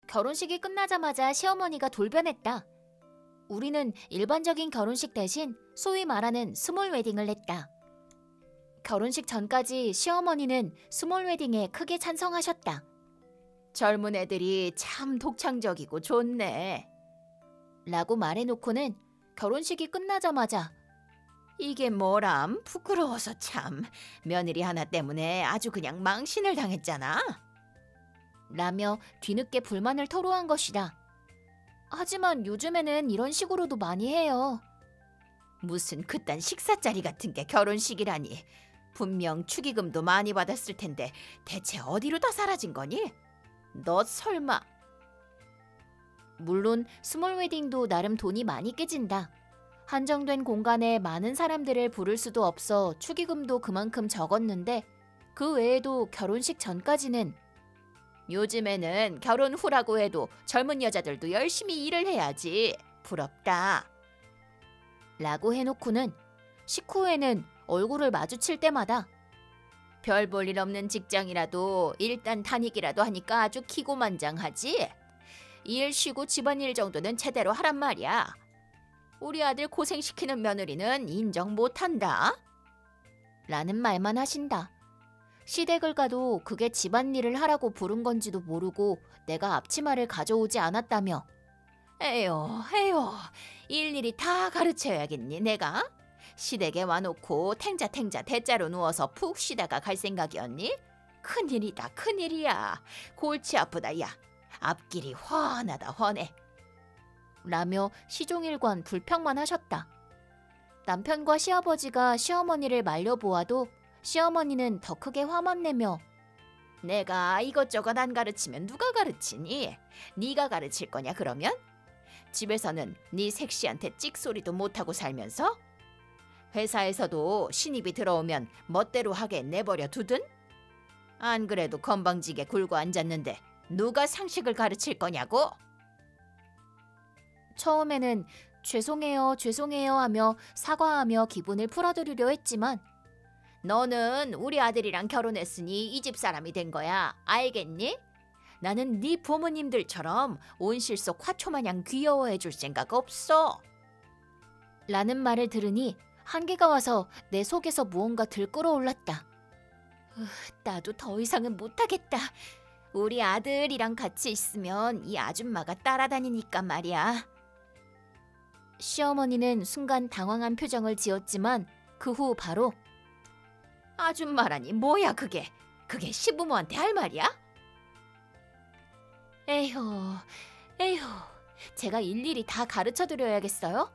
결혼식이 끝나자마자 시어머니가 돌변했다. 우리는 일반적인 결혼식 대신 소위 말하는 스몰 웨딩을 했다. 결혼식 전까지 시어머니는 스몰 웨딩에 크게 찬성하셨다. 젊은 애들이 참 독창적이고 좋네. 라고 말해놓고는 결혼식이 끝나자마자 이게 뭐람? 부끄러워서 참. 며느리 하나 때문에 아주 그냥 망신을 당했잖아. 라며 뒤늦게 불만을 토로한 것이다. 하지만 요즘에는 이런 식으로도 많이 해요. 무슨 그딴 식사자리 같은 게 결혼식이라니. 분명 축의금도 많이 받았을 텐데 대체 어디로 다 사라진 거니? 너 설마. 물론 스몰 웨딩도 나름 돈이 많이 깨진다. 한정된 공간에 많은 사람들을 부를 수도 없어 축의금도 그만큼 적었는데 그 외에도 결혼식 전까지는 요즘에는 결혼 후라고 해도 젊은 여자들도 열심히 일을 해야지. 부럽다. 라고 해놓고는 식후에는 얼굴을 마주칠 때마다 별 볼 일 없는 직장이라도 일단 다니기라도 하니까 아주 기고만장하지. 일 쉬고 집안일 정도는 제대로 하란 말이야. 우리 아들 고생시키는 며느리는 인정 못한다. 라는 말만 하신다. 시댁을 가도 그게 집안일을 하라고 부른 건지도 모르고 내가 앞치마를 가져오지 않았다며 에휴 일일이 다 가르쳐야겠니 내가? 시댁에 와놓고 탱자 대자로 누워서 푹 쉬다가 갈 생각이었니? 큰일이다 큰일이야. 골치 아프다 야. 앞길이 훤하다 훤해. 라며 시종일관 불평만 하셨다. 남편과 시아버지가 시어머니를 말려보아도 시어머니는 더 크게 화만 내며 내가 이것저것 안 가르치면 누가 가르치니? 네가 가르칠 거냐 그러면? 집에서는 네 색시한테 찍소리도 못하고 살면서? 회사에서도 신입이 들어오면 멋대로 하게 내버려 두든? 안 그래도 건방지게 굴고 앉았는데 누가 상식을 가르칠 거냐고? 처음에는 죄송해요 하며 사과하며 기분을 풀어드리려 했지만 너는 우리 아들이랑 결혼했으니 이 집 사람이 된 거야. 알겠니? 나는 네 부모님들처럼 온실 속 화초마냥 귀여워해 줄 생각 없어. 라는 말을 들으니 한계가 와서 내 속에서 무언가 들끓어올랐다. 나도 더 이상은 못하겠다. 우리 아들이랑 같이 있으면 이 아줌마가 따라다니니까 말이야. 시어머니는 순간 당황한 표정을 지었지만 그 후 바로 아줌마라니 뭐야 그게 시부모한테 할 말이야? 에휴 제가 일일이 다 가르쳐드려야겠어요?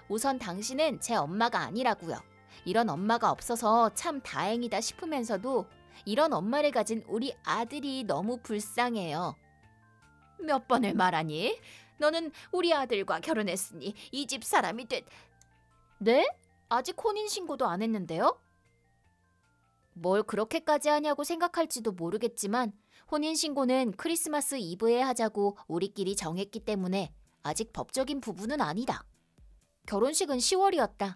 우선 당신은 제 엄마가 아니라고요. 이런 엄마가 없어서 참 다행이다 싶으면서도 이런 엄마를 가진 우리 아들이 너무 불쌍해요. 몇 번을 말하니? 너는 우리 아들과 결혼했으니 이 집 사람이 네? 아직 혼인신고도 안 했는데요? 뭘 그렇게까지 하냐고 생각할지도 모르겠지만 혼인신고는 크리스마스 이브에 하자고 우리끼리 정했기 때문에 아직 법적인 부분은 아니다. 결혼식은 10월이었다.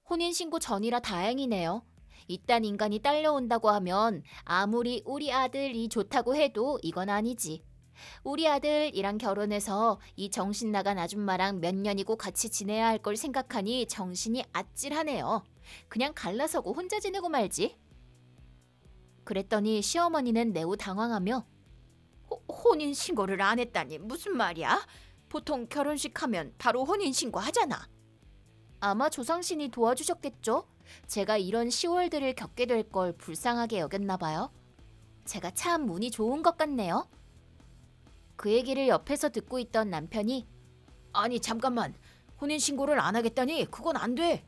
혼인신고 전이라 다행이네요. 이딴 인간이 딸려온다고 하면 아무리 우리 아들이 좋다고 해도 이건 아니지. 우리 아들이랑 결혼해서 이 정신 나간 아줌마랑 몇 년이고 같이 지내야 할 걸 생각하니 정신이 아찔하네요. 그냥 갈라서고 혼자 지내고 말지. 그랬더니 시어머니는 매우 당황하며 혼인신고를 안 했다니 무슨 말이야? 보통 결혼식 하면 바로 혼인신고 하잖아. 아마 조상신이 도와주셨겠죠? 제가 이런 시월들을 겪게 될 걸 불쌍하게 여겼나 봐요. 제가 참 운이 좋은 것 같네요. 그 얘기를 옆에서 듣고 있던 남편이 아니 잠깐만, 혼인신고를 안 하겠다니 그건 안 돼.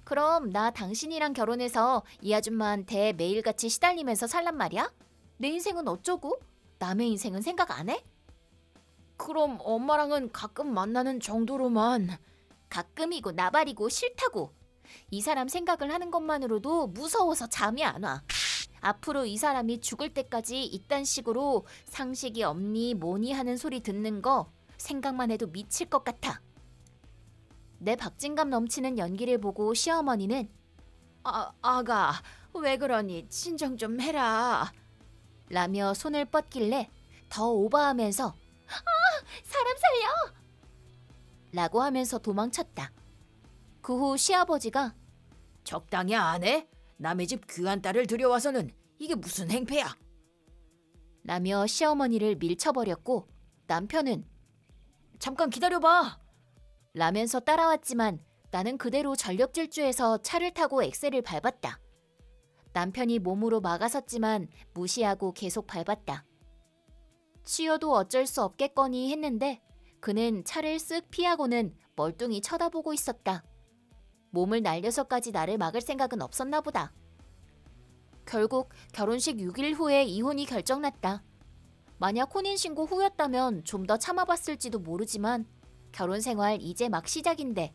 그럼 나 당신이랑 결혼해서 이 아줌마한테 매일같이 시달리면서 살란 말이야? 내 인생은 어쩌고? 남의 인생은 생각 안 해? 그럼 엄마랑은 가끔 만나는 정도로만. 가끔이고 나발이고 싫다고. 이 사람 생각을 하는 것만으로도 무서워서 잠이 안 와. 앞으로 이 사람이 죽을 때까지 이딴 식으로 상식이 없니 뭐니 하는 소리 듣는 거 생각만 해도 미칠 것 같아. 내 박진감 넘치는 연기를 보고 시어머니는 아가 왜 그러니 진정 좀 해라 라며 손을 뻗길래 더 오버하면서 사람 살려! 라고 하면서 도망쳤다. 그 후 시아버지가 적당히 안 해? 남의 집 귀한 딸을 들여와서는 이게 무슨 행패야? 라며 시어머니를 밀쳐버렸고 남편은 잠깐 기다려봐. 라면서 따라왔지만 나는 그대로 전력 질주해서 차를 타고 엑셀을 밟았다. 남편이 몸으로 막아섰지만 무시하고 계속 밟았다. 치여도 어쩔 수 없겠거니 했는데 그는 차를 쓱 피하고는 멀뚱히 쳐다보고 있었다. 몸을 날려서까지 나를 막을 생각은 없었나 보다. 결국 결혼식 6일 후에 이혼이 결정났다. 만약 혼인신고 후였다면 좀 더 참아봤을지도 모르지만 결혼 생활 이제 막 시작인데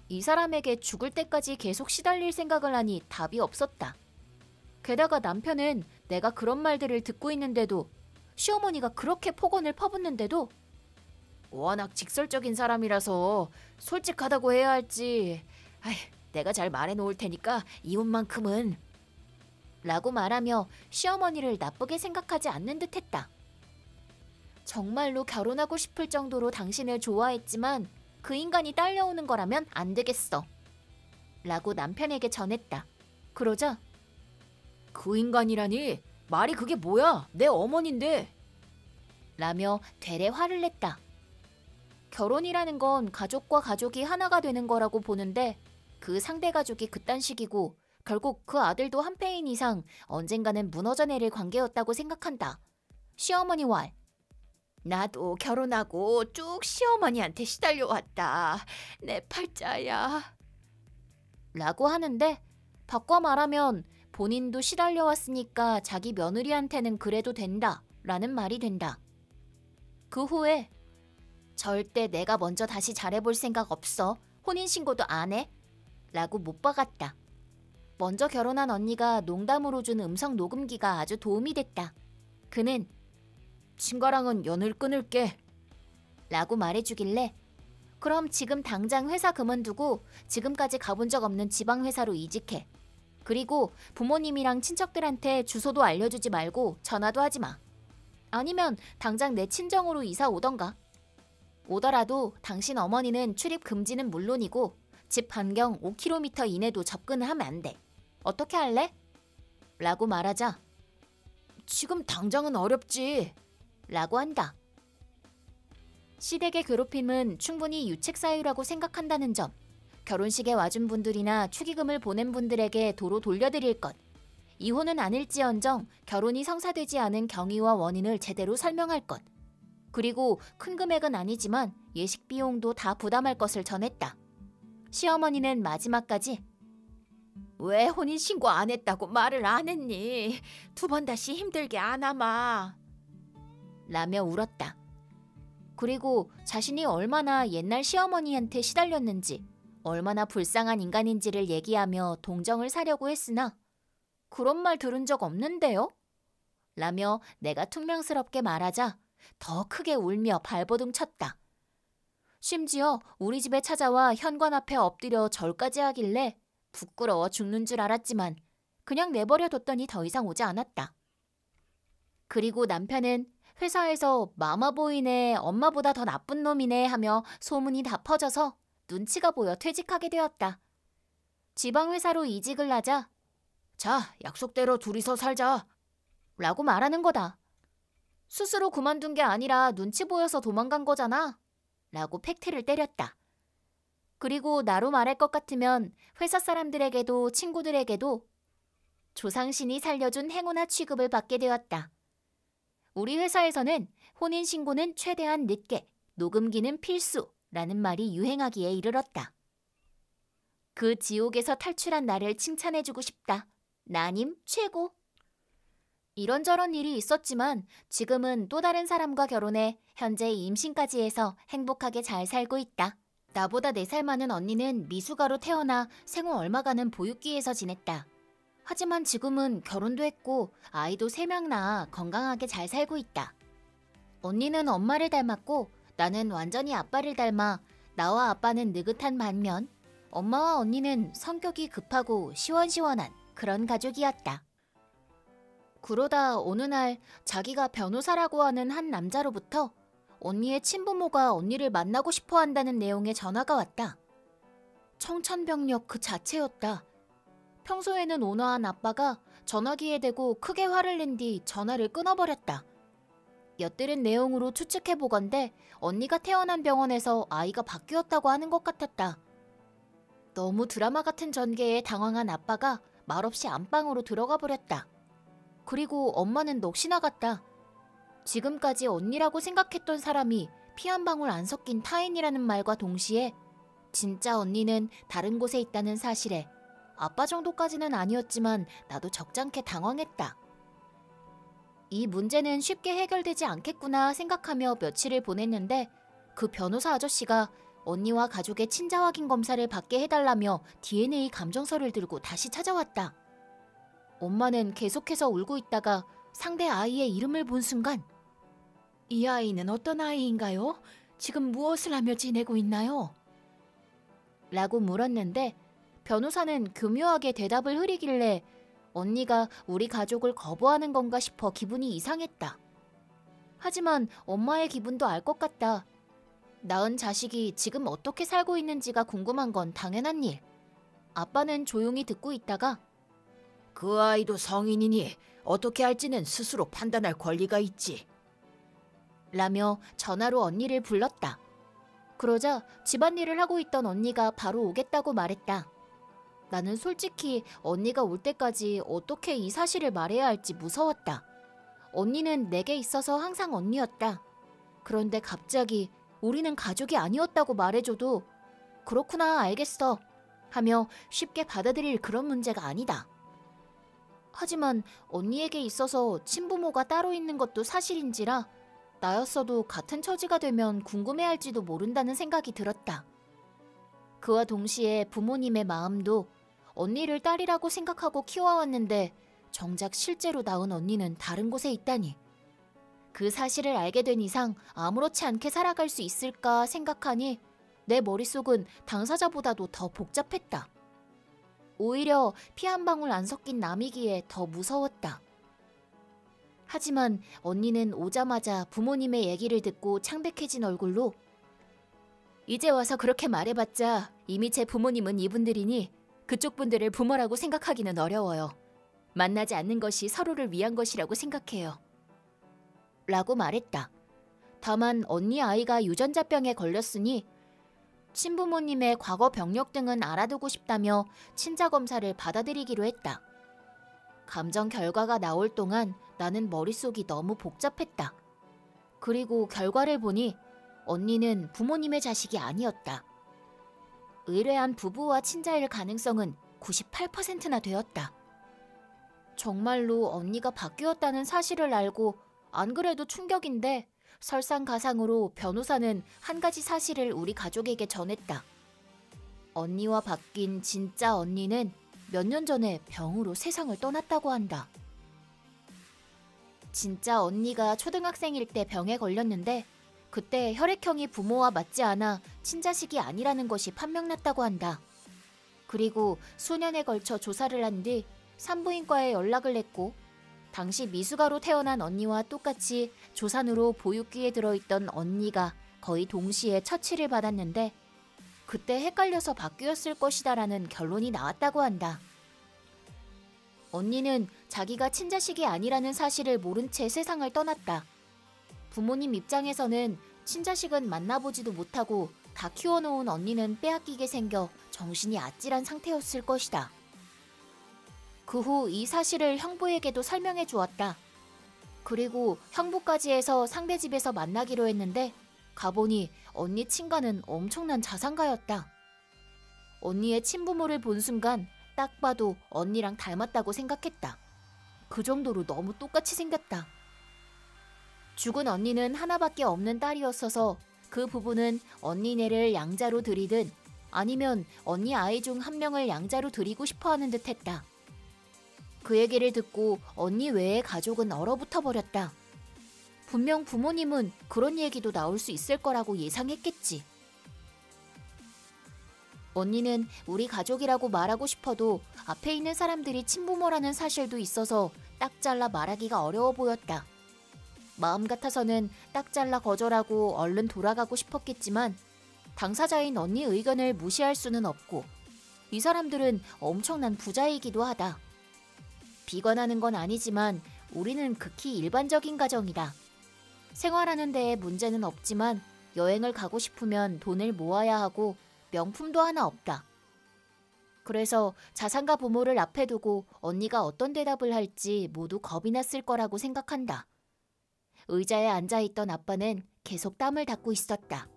이 사람에게 죽을 때까지 계속 시달릴 생각을 하니 답이 없었다. 게다가 남편은 내가 그런 말들을 듣고 있는데도 시어머니가 그렇게 폭언을 퍼붓는데도 워낙 직설적인 사람이라서 솔직하다고 해야 할지 내가 잘 말해놓을 테니까 이혼만큼은 라고 말하며 시어머니를 나쁘게 생각하지 않는 듯했다. 정말로 결혼하고 싶을 정도로 당신을 좋아했지만 그 인간이 딸려오는 거라면 안 되겠어. 라고 남편에게 전했다. 그러자 그 인간이라니? 말이 그게 뭐야? 내 어머니인데. 라며 되레 화를 냈다. 결혼이라는 건 가족과 가족이 하나가 되는 거라고 보는데 그 상대 가족이 그딴 식이고 결국 그 아들도 한 패인 이상 언젠가는 무너져 내릴 관계였다고 생각한다. 시어머니 왈. 나도 결혼하고 쭉 시어머니한테 시달려왔다. 내 팔자야. 라고 하는데 바꿔 말하면 본인도 시달려왔으니까 자기 며느리한테는 그래도 된다 라는 말이 된다. 그 후에 절대 내가 먼저 다시 잘해볼 생각 없어. 혼인신고도 안 해. 라고 못 박았다. 먼저 결혼한 언니가 농담으로 준 음성 녹음기가 아주 도움이 됐다. 그는 친가랑은 연을 끊을게 라고 말해주길래 그럼 지금 당장 회사 그만두고 지금까지 가본 적 없는 지방회사로 이직해. 그리고 부모님이랑 친척들한테 주소도 알려주지 말고 전화도 하지 마. 아니면 당장 내 친정으로 이사 오던가. 오더라도 당신 어머니는 출입 금지는 물론이고 집 반경 5km 이내도 접근을 하면 안 돼. 어떻게 할래? 라고 말하자 지금 당장은 어렵지 라고 한다. 시댁의 괴롭힘은 충분히 유책 사유라고 생각한다는 점, 결혼식에 와준 분들이나 축의금을 보낸 분들에게 도로 돌려드릴 것, 이혼은 아닐지언정 결혼이 성사되지 않은 경위와 원인을 제대로 설명할 것, 그리고 큰 금액은 아니지만 예식 비용도 다 부담할 것을 전했다. 시어머니는 마지막까지 왜 혼인신고 안 했다고 말을 안 했니? 2번 다시 힘들게 안 하마 라며 울었다. 그리고 자신이 얼마나 옛날 시어머니한테 시달렸는지, 얼마나 불쌍한 인간인지를 얘기하며 동정을 사려고 했으나 그런 말 들은 적 없는데요? 라며 내가 퉁명스럽게 말하자 더 크게 울며 발버둥 쳤다. 심지어 우리 집에 찾아와 현관 앞에 엎드려 절까지 하길래 부끄러워 죽는 줄 알았지만 그냥 내버려 뒀더니 더 이상 오지 않았다. 그리고 남편은 회사에서 마마보이네, 엄마보다 더 나쁜 놈이네 하며 소문이 다 퍼져서 눈치가 보여 퇴직하게 되었다. 지방회사로 이직을 하자 자, 약속대로 둘이서 살자 라고 말하는 거다. 스스로 그만둔 게 아니라 눈치 보여서 도망간 거잖아 라고 팩트를 때렸다. 그리고 나로 말할 것 같으면 회사 사람들에게도 친구들에게도 조상신이 살려준 행운아 취급을 받게 되었다. 우리 회사에서는 혼인신고는 최대한 늦게, 녹음기는 필수라는 말이 유행하기에 이르렀다. 그 지옥에서 탈출한 나를 칭찬해주고 싶다. 나님 최고. 이런저런 일이 있었지만 지금은 또 다른 사람과 결혼해 현재 임신까지 해서 행복하게 잘 살고 있다. 나보다 4살 많은 언니는 미숙아로 태어나 생후 얼마간은 보육기에서 지냈다. 하지만 지금은 결혼도 했고 아이도 3명 낳아 건강하게 잘 살고 있다. 언니는 엄마를 닮았고 나는 완전히 아빠를 닮아 나와 아빠는 느긋한 반면 엄마와 언니는 성격이 급하고 시원시원한 그런 가족이었다. 그러다 어느 날 자기가 변호사라고 하는 한 남자로부터 언니의 친부모가 언니를 만나고 싶어 한다는 내용의 전화가 왔다. 청천벽력 그 자체였다. 평소에는 온화한 아빠가 전화기에 대고 크게 화를 낸 뒤 전화를 끊어버렸다. 엿들은 내용으로 추측해보건대 언니가 태어난 병원에서 아이가 바뀌었다고 하는 것 같았다. 너무 드라마 같은 전개에 당황한 아빠가 말없이 안방으로 들어가 버렸다. 그리고 엄마는 넋이 나갔다. 지금까지 언니라고 생각했던 사람이 피 한 방울 안 섞인 타인이라는 말과 동시에 진짜 언니는 다른 곳에 있다는 사실에 아빠 정도까지는 아니었지만 나도 적잖게 당황했다. 이 문제는 쉽게 해결되지 않겠구나 생각하며 며칠을 보냈는데 그 변호사 아저씨가 언니와 가족의 친자 확인 검사를 받게 해달라며 DNA 감정서를 들고 다시 찾아왔다. 엄마는 계속해서 울고 있다가 상대 아이의 이름을 본 순간 이 아이는 어떤 아이인가요? 지금 무엇을 하며 지내고 있나요? 라고 물었는데 변호사는 교묘하게 대답을 흐리길래 언니가 우리 가족을 거부하는 건가 싶어 기분이 이상했다. 하지만 엄마의 기분도 알 것 같다. 낳은 자식이 지금 어떻게 살고 있는지가 궁금한 건 당연한 일. 아빠는 조용히 듣고 있다가 그 아이도 성인이니 어떻게 할지는 스스로 판단할 권리가 있지. 라며 전화로 언니를 불렀다. 그러자 집안일을 하고 있던 언니가 바로 오겠다고 말했다. 나는 솔직히 언니가 올 때까지 어떻게 이 사실을 말해야 할지 무서웠다. 언니는 내게 있어서 항상 언니였다. 그런데 갑자기 우리는 가족이 아니었다고 말해줘도 그렇구나 알겠어 하며 쉽게 받아들일 그런 문제가 아니다. 하지만 언니에게 있어서 친부모가 따로 있는 것도 사실인지라 나였어도 같은 처지가 되면 궁금해할지도 모른다는 생각이 들었다. 그와 동시에 부모님의 마음도 언니를 딸이라고 생각하고 키워왔는데 정작 실제로 낳은 언니는 다른 곳에 있다니. 그 사실을 알게 된 이상 아무렇지 않게 살아갈 수 있을까 생각하니 내 머릿속은 당사자보다도 더 복잡했다. 오히려 피 한 방울 안 섞인 남이기에 더 무서웠다. 하지만 언니는 오자마자 부모님의 얘기를 듣고 창백해진 얼굴로 이제 와서 그렇게 말해봤자 이미 제 부모님은 이분들이니 그쪽 분들을 부모라고 생각하기는 어려워요. 만나지 않는 것이 서로를 위한 것이라고 생각해요. 라고 말했다. 다만 언니 아이가 유전자병에 걸렸으니 친부모님의 과거 병력 등은 알아두고 싶다며 친자 검사를 받아들이기로 했다. 감정 결과가 나올 동안 나는 머릿속이 너무 복잡했다. 그리고 결과를 보니 언니는 부모님의 자식이 아니었다. 의뢰한 부부와 친자일 가능성은 98%나 되었다. 정말로 언니가 바뀌었다는 사실을 알고 안 그래도 충격인데 설상가상으로 변호사는 한 가지 사실을 우리 가족에게 전했다. 언니와 바뀐 진짜 언니는 몇 년 전에 병으로 세상을 떠났다고 한다. 진짜 언니가 초등학생일 때 병에 걸렸는데 그때 혈액형이 부모와 맞지 않아 친자식이 아니라는 것이 판명났다고 한다. 그리고 수년에 걸쳐 조사를 한 뒤 산부인과에 연락을 했고 당시 미숙아로 태어난 언니와 똑같이 조산으로 보육기에 들어있던 언니가 거의 동시에 처치를 받았는데 그때 헷갈려서 바뀌었을 것이다라는 결론이 나왔다고 한다. 언니는 자기가 친자식이 아니라는 사실을 모른 채 세상을 떠났다. 부모님 입장에서는 친자식은 만나보지도 못하고 다 키워놓은 언니는 빼앗기게 생겨 정신이 아찔한 상태였을 것이다. 그 후 이 사실을 형부에게도 설명해 주었다. 그리고 형부까지 해서 상대 집에서 만나기로 했는데 가보니 언니 친가는 엄청난 자산가였다. 언니의 친부모를 본 순간 딱 봐도 언니랑 닮았다고 생각했다. 그 정도로 너무 똑같이 생겼다. 죽은 언니는 하나밖에 없는 딸이었어서 그 부부는 언니네를 양자로 들이든 아니면 언니 아이 중 한 명을 양자로 들이고 싶어하는 듯했다. 그 얘기를 듣고 언니 외의 가족은 얼어붙어 버렸다. 분명 부모님은 그런 얘기도 나올 수 있을 거라고 예상했겠지. 언니는 우리 가족이라고 말하고 싶어도 앞에 있는 사람들이 친부모라는 사실도 있어서 딱 잘라 말하기가 어려워 보였다. 마음 같아서는 딱 잘라 거절하고 얼른 돌아가고 싶었겠지만 당사자인 언니 의견을 무시할 수는 없고 이 사람들은 엄청난 부자이기도 하다. 비관하는 건 아니지만 우리는 극히 일반적인 가정이다. 생활하는 데에 문제는 없지만 여행을 가고 싶으면 돈을 모아야 하고 명품도 하나 없다. 그래서 자산가 부모를 앞에 두고 언니가 어떤 대답을 할지 모두 겁이 났을 거라고 생각한다. 의자에 앉아있던 아빠는 계속 땀을 닦고 있었다.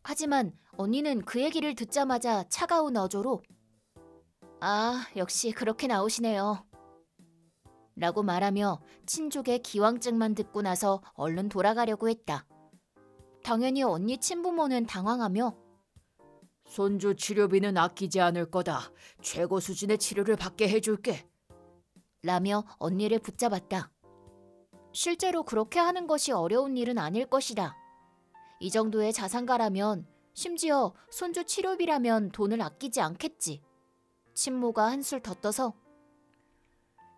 하지만 언니는 그 얘기를 듣자마자 차가운 어조로 "아, 역시 그렇게 나오시네요." 라고 말하며 친족의 기왕증만 듣고 나서 얼른 돌아가려고 했다. 당연히 언니 친부모는 당황하며 손주 치료비는 아끼지 않을 거다. 최고 수준의 치료를 받게 해줄게. 라며 언니를 붙잡았다. 실제로 그렇게 하는 것이 어려운 일은 아닐 것이다. 이 정도의 자산가라면 심지어 손주 치료비라면 돈을 아끼지 않겠지. 친모가 한술 더 떠서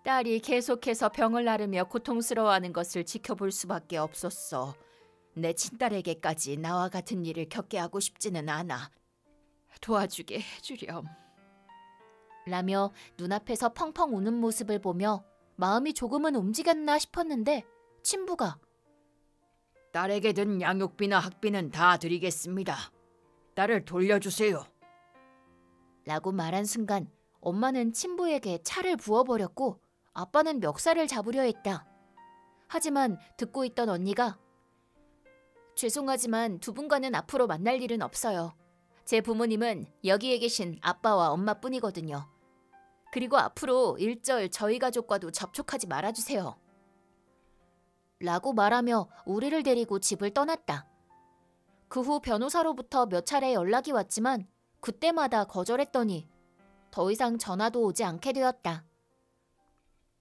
딸이 계속해서 병을 앓으며 고통스러워하는 것을 지켜볼 수밖에 없었어. 내 친딸에게까지 나와 같은 일을 겪게 하고 싶지는 않아. 도와주게 해주렴. 라며 눈앞에서 펑펑 우는 모습을 보며 마음이 조금은 움직였나 싶었는데 친부가 딸에게 든 양육비나 학비는 다 드리겠습니다. 딸을 돌려주세요. 라고 말한 순간 엄마는 친부에게 차를 부어버렸고 아빠는 멱살을 잡으려 했다. 하지만 듣고 있던 언니가 죄송하지만 두 분과는 앞으로 만날 일은 없어요. 제 부모님은 여기에 계신 아빠와 엄마뿐이거든요. 그리고 앞으로 일절 저희 가족과도 접촉하지 말아주세요. 라고 말하며 우리를 데리고 집을 떠났다. 그 후 변호사로부터 몇 차례 연락이 왔지만 그때마다 거절했더니 더 이상 전화도 오지 않게 되었다.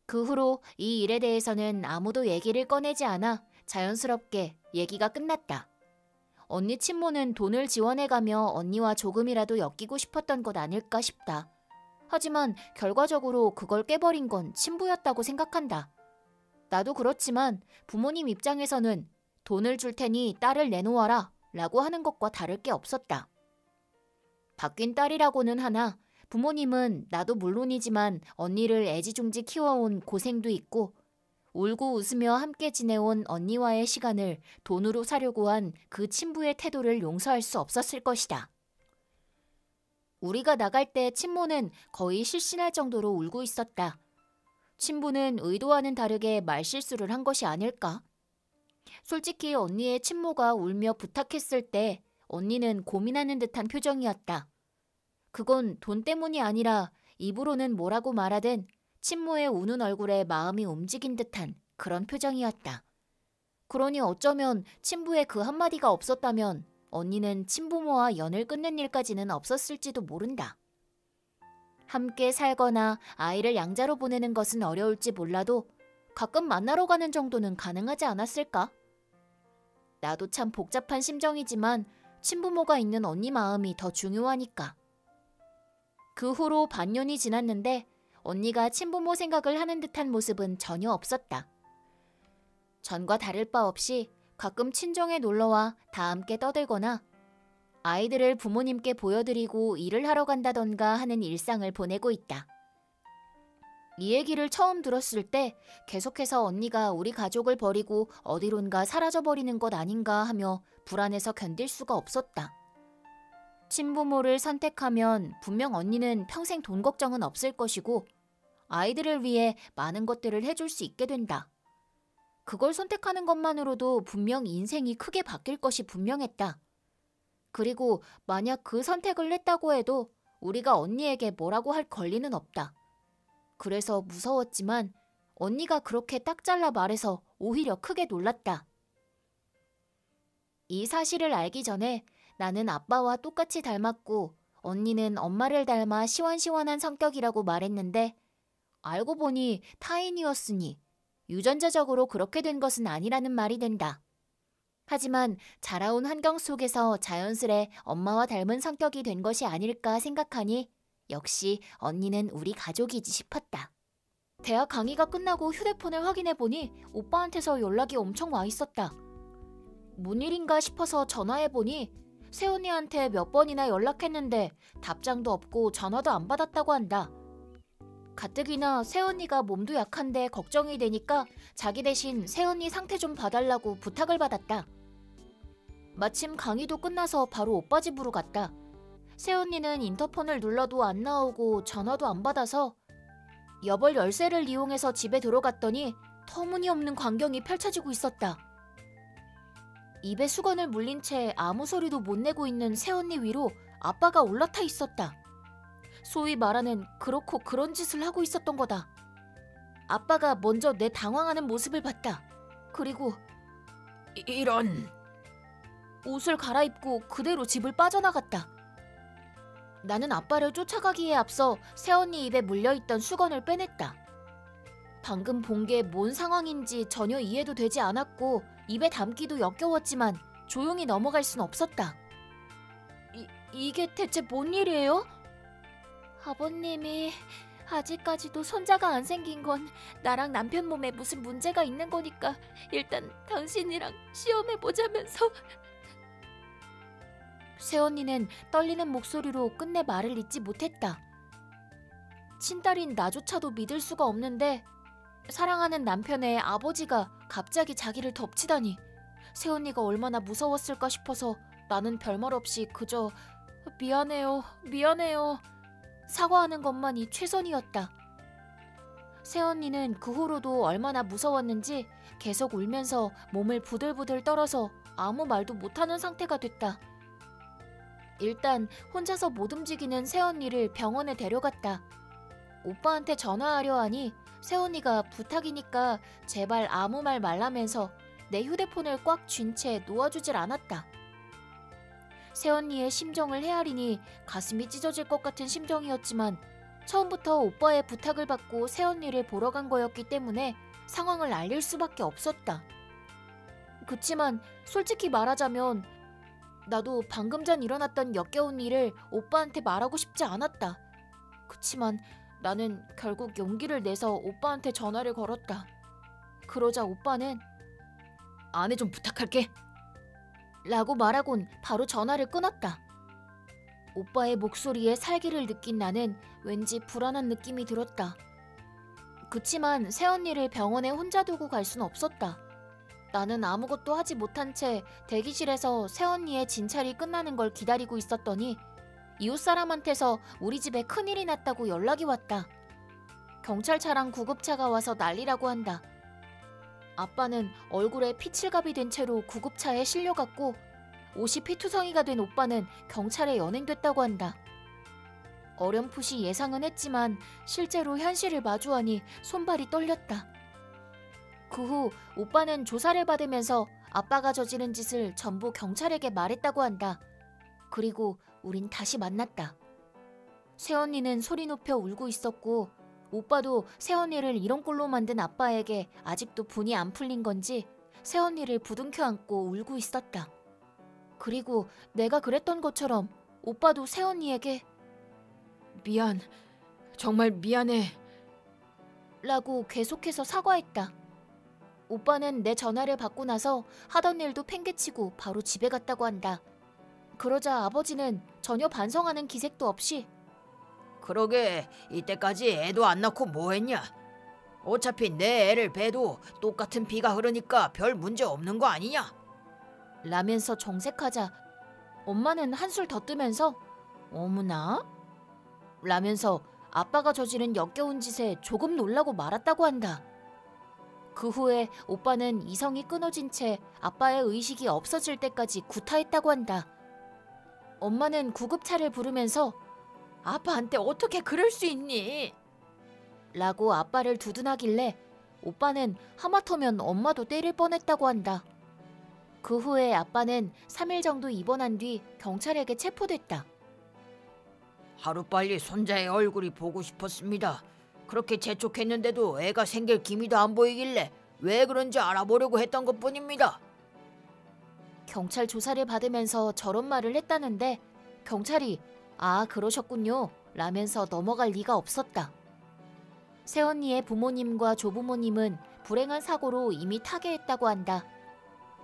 그 후로 이 일에 대해서는 아무도 얘기를 꺼내지 않아 자연스럽게 얘기가 끝났다. 언니 친모는 돈을 지원해가며 언니와 조금이라도 엮이고 싶었던 것 아닐까 싶다. 하지만 결과적으로 그걸 깨버린 건 친부였다고 생각한다. 나도 그렇지만 부모님 입장에서는 돈을 줄 테니 딸을 내놓아라 라고 하는 것과 다를 게 없었다. 바뀐 딸이라고는 하나 부모님은 나도 물론이지만 언니를 애지중지 키워온 고생도 있고 울고 웃으며 함께 지내온 언니와의 시간을 돈으로 사려고 한 그 친부의 태도를 용서할 수 없었을 것이다. 우리가 나갈 때 친모는 거의 실신할 정도로 울고 있었다. 친부는 의도와는 다르게 말실수를 한 것이 아닐까? 솔직히 언니의 친모가 울며 부탁했을 때 언니는 고민하는 듯한 표정이었다. 그건 돈 때문이 아니라 입으로는 뭐라고 말하든 친모의 우는 얼굴에 마음이 움직인 듯한 그런 표정이었다. 그러니 어쩌면 친부의 그 한마디가 없었다면 언니는 친부모와 연을 끊는 일까지는 없었을지도 모른다. 함께 살거나 아이를 양자로 보내는 것은 어려울지 몰라도 가끔 만나러 가는 정도는 가능하지 않았을까? 나도 참 복잡한 심정이지만 친부모가 있는 언니 마음이 더 중요하니까. 그 후로 반년이 지났는데 언니가 친부모 생각을 하는 듯한 모습은 전혀 없었다. 전과 다를 바 없이 가끔 친정에 놀러와 다 함께 떠들거나 아이들을 부모님께 보여드리고 일을 하러 간다던가 하는 일상을 보내고 있다. 이 얘기를 처음 들었을 때 계속해서 언니가 우리 가족을 버리고 어디론가 사라져버리는 것 아닌가 하며 불안해서 견딜 수가 없었다. 친부모를 선택하면 분명 언니는 평생 돈 걱정은 없을 것이고 아이들을 위해 많은 것들을 해줄 수 있게 된다. 그걸 선택하는 것만으로도 분명 인생이 크게 바뀔 것이 분명했다. 그리고 만약 그 선택을 했다고 해도 우리가 언니에게 뭐라고 할 권리는 없다. 그래서 무서웠지만 언니가 그렇게 딱 잘라 말해서 오히려 크게 놀랐다. 이 사실을 알기 전에 나는 아빠와 똑같이 닮았고 언니는 엄마를 닮아 시원시원한 성격이라고 말했는데 알고 보니 타인이었으니 유전자적으로 그렇게 된 것은 아니라는 말이 된다. 하지만 자라온 환경 속에서 자연스레 엄마와 닮은 성격이 된 것이 아닐까 생각하니 역시 언니는 우리 가족이지 싶었다. 대학 강의가 끝나고 휴대폰을 확인해보니 오빠한테서 연락이 엄청 와 있었다. 뭔 일인가 싶어서 전화해보니 새언니한테 몇 번이나 연락했는데 답장도 없고 전화도 안 받았다고 한다. 가뜩이나 새언니가 몸도 약한데 걱정이 되니까 자기 대신 새언니 상태 좀 봐달라고 부탁을 받았다. 마침 강의도 끝나서 바로 오빠 집으로 갔다. 새언니는 인터폰을 눌러도 안 나오고 전화도 안 받아서 여벌 열쇠를 이용해서 집에 들어갔더니 터무니없는 광경이 펼쳐지고 있었다. 입에 수건을 물린 채 아무 소리도 못 내고 있는 새언니 위로 아빠가 올라타 있었다. 소위 말하는 그렇고 그런 짓을 하고 있었던 거다. 아빠가 먼저 내 당황하는 모습을 봤다. 그리고 이런... 옷을 갈아입고 그대로 집을 빠져나갔다. 나는 아빠를 쫓아가기에 앞서 새언니 입에 물려있던 수건을 빼냈다. 방금 본 게 뭔 상황인지 전혀 이해도 되지 않았고 입에 담기도 역겨웠지만 조용히 넘어갈 순 없었다. 이게 대체 뭔 일이에요? 아버님이 아직까지도 손자가 안 생긴 건 나랑 남편 몸에 무슨 문제가 있는 거니까 일단 당신이랑 시험해보자면서. 새언니는 떨리는 목소리로 끝내 말을 잇지 못했다. 친딸인 나조차도 믿을 수가 없는데 사랑하는 남편의 아버지가 갑자기 자기를 덮치다니 새언니가 얼마나 무서웠을까 싶어서 나는 별말 없이 그저 미안해요, 미안해요 사과하는 것만이 최선이었다. 새언니는 그 후로도 얼마나 무서웠는지 계속 울면서 몸을 부들부들 떨어서 아무 말도 못하는 상태가 됐다. 일단 혼자서 못 움직이는 새언니를 병원에 데려갔다. 오빠한테 전화하려 하니 새언니가 부탁이니까 제발 아무 말 말라면서 내 휴대폰을 꽉 쥔 채 놓아주질 않았다. 새언니의 심정을 헤아리니 가슴이 찢어질 것 같은 심정이었지만 처음부터 오빠의 부탁을 받고 새언니를 보러 간 거였기 때문에 상황을 알릴 수밖에 없었다. 그치만 솔직히 말하자면 나도 방금 전 일어났던 역겨운 일을 오빠한테 말하고 싶지 않았다. 그치만 나는 결국 용기를 내서 오빠한테 전화를 걸었다. 그러자 오빠는 아내 좀 부탁할게 라고 말하곤 바로 전화를 끊었다. 오빠의 목소리에 살기를 느낀 나는 왠지 불안한 느낌이 들었다. 그치만 새언니를 병원에 혼자 두고 갈 순 없었다. 나는 아무것도 하지 못한 채 대기실에서 새언니의 진찰이 끝나는 걸 기다리고 있었더니 이웃 사람한테서 우리 집에 큰일이 났다고 연락이 왔다. 경찰차랑 구급차가 와서 난리라고 한다. 아빠는 얼굴에 피칠갑이 된 채로 구급차에 실려갔고 옷이 피투성이가 된 오빠는 경찰에 연행됐다고 한다. 어렴풋이 예상은 했지만 실제로 현실을 마주하니 손발이 떨렸다. 그 후 오빠는 조사를 받으면서 아빠가 저지른 짓을 전부 경찰에게 말했다고 한다. 그리고 우린 다시 만났다. 새언니는 소리 높여 울고 있었고 오빠도 새언니를 이런 꼴로 만든 아빠에게 아직도 분이 안 풀린 건지 새언니를 부둥켜 안고 울고 있었다. 그리고 내가 그랬던 것처럼 오빠도 새언니에게 미안, 정말 미안해 라고 계속해서 사과했다. 오빠는 내 전화를 받고 나서 하던 일도 팽개치고 바로 집에 갔다고 한다. 그러자 아버지는 전혀 반성하는 기색도 없이 그러게 이때까지 애도 안 낳고 뭐 했냐? 어차피 내 애를 배도 똑같은 피가 흐르니까 별 문제 없는 거 아니냐? 라면서 정색하자 엄마는 한술 더 뜨면서 어머나? 라면서 아빠가 저지른 역겨운 짓에 조금 놀라고 말았다고 한다. 그 후에 오빠는 이성이 끊어진 채 아빠의 의식이 없어질 때까지 구타했다고 한다. 엄마는 구급차를 부르면서 아빠한테 어떻게 그럴 수 있니? 라고 아빠를 두둔하길래 오빠는 하마터면 엄마도 때릴 뻔했다고 한다. 그 후에 아빠는 3일 정도 입원한 뒤 경찰에게 체포됐다. 하루빨리 손자의 얼굴이 보고 싶었습니다. 그렇게 재촉했는데도 애가 생길 기미도 안 보이길래 왜 그런지 알아보려고 했던 것뿐입니다. 경찰 조사를 받으면서 저런 말을 했다는데 경찰이 아 그러셨군요 라면서 넘어갈 리가 없었다. 새언니의 부모님과 조부모님은 불행한 사고로 이미 타계했다고 한다.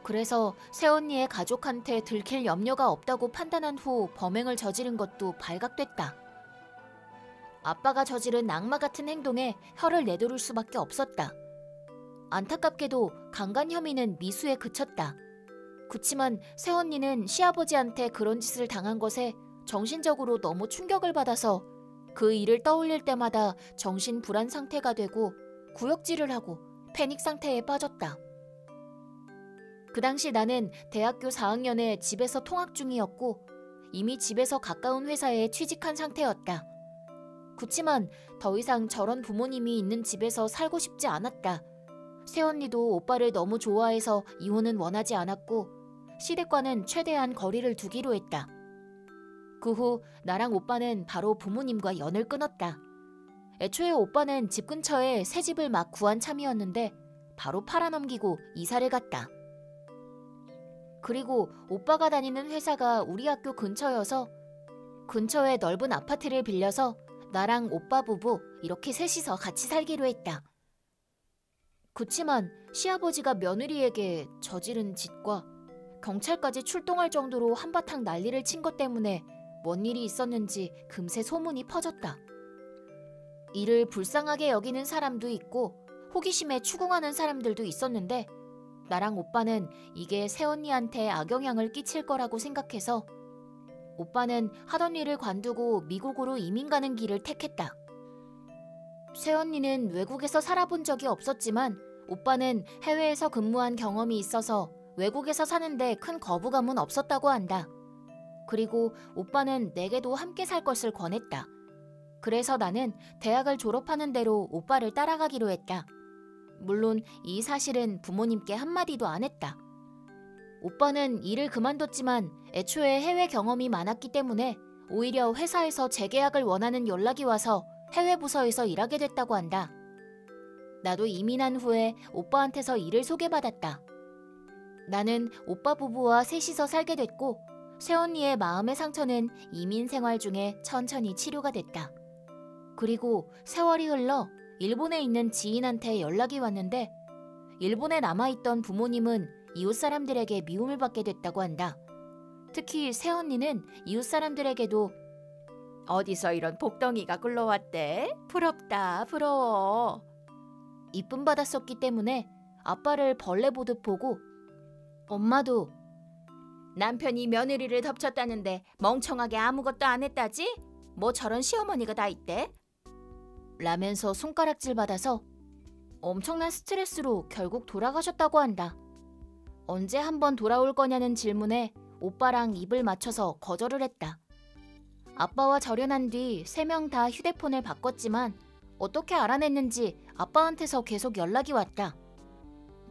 그래서 새언니의 가족한테 들킬 염려가 없다고 판단한 후 범행을 저지른 것도 발각됐다. 아빠가 저지른 악마 같은 행동에 혀를 내두를 수밖에 없었다. 안타깝게도 강간 혐의는 미수에 그쳤다. 그치만 새언니는 시아버지한테 그런 짓을 당한 것에 정신적으로 너무 충격을 받아서 그 일을 떠올릴 때마다 정신 불안 상태가 되고 구역질을 하고 패닉 상태에 빠졌다. 그 당시 나는 대학교 4학년에 집에서 통학 중이었고 이미 집에서 가까운 회사에 취직한 상태였다. 그치만 더 이상 저런 부모님이 있는 집에서 살고 싶지 않았다. 새언니도 오빠를 너무 좋아해서 이혼은 원하지 않았고 시댁과는 최대한 거리를 두기로 했다. 그 후 나랑 오빠는 바로 부모님과 연을 끊었다. 애초에 오빠는 집 근처에 새 집을 막 구한 참이었는데 바로 팔아넘기고 이사를 갔다. 그리고 오빠가 다니는 회사가 우리 학교 근처여서 근처에 넓은 아파트를 빌려서 나랑 오빠 부부 이렇게 셋이서 같이 살기로 했다. 그치만 시아버지가 며느리에게 저지른 짓과 경찰까지 출동할 정도로 한바탕 난리를 친 것 때문에 뭔 일이 있었는지 금세 소문이 퍼졌다. 이를 불쌍하게 여기는 사람도 있고 호기심에 추궁하는 사람들도 있었는데 나랑 오빠는 이게 새언니한테 악영향을 끼칠 거라고 생각해서 오빠는 하던 일을 관두고 미국으로 이민 가는 길을 택했다. 새언니는 외국에서 살아본 적이 없었지만 오빠는 해외에서 근무한 경험이 있어서 외국에서 사는데 큰 거부감은 없었다고 한다. 그리고 오빠는 내게도 함께 살 것을 권했다. 그래서 나는 대학을 졸업하는 대로 오빠를 따라가기로 했다. 물론 이 사실은 부모님께 한마디도 안 했다. 오빠는 일을 그만뒀지만 애초에 해외 경험이 많았기 때문에 오히려 회사에서 재계약을 원하는 연락이 와서 해외 부서에서 일하게 됐다고 한다. 나도 이민한 후에 오빠한테서 일을 소개받았다. 나는 오빠 부부와 셋이서 살게 됐고 새언니의 마음의 상처는 이민 생활 중에 천천히 치료가 됐다. 그리고 세월이 흘러 일본에 있는 지인한테 연락이 왔는데 일본에 남아있던 부모님은 이웃 사람들에게 미움을 받게 됐다고 한다. 특히 새언니는 이웃 사람들에게도 어디서 이런 복덩이가 굴러왔대? 부럽다, 부러워. 이쁨 받았었기 때문에 아빠를 벌레 보듯 보고 엄마도 남편이 며느리를 덮쳤다는데 멍청하게 아무것도 안 했다지? 뭐 저런 시어머니가 다 있대? 라면서 손가락질 받아서 엄청난 스트레스로 결국 돌아가셨다고 한다. 언제 한번 돌아올 거냐는 질문에 오빠랑 입을 맞춰서 거절을 했다. 아빠와 절연한 뒤 3명 다 휴대폰을 바꿨지만 어떻게 알아냈는지 아빠한테서 계속 연락이 왔다.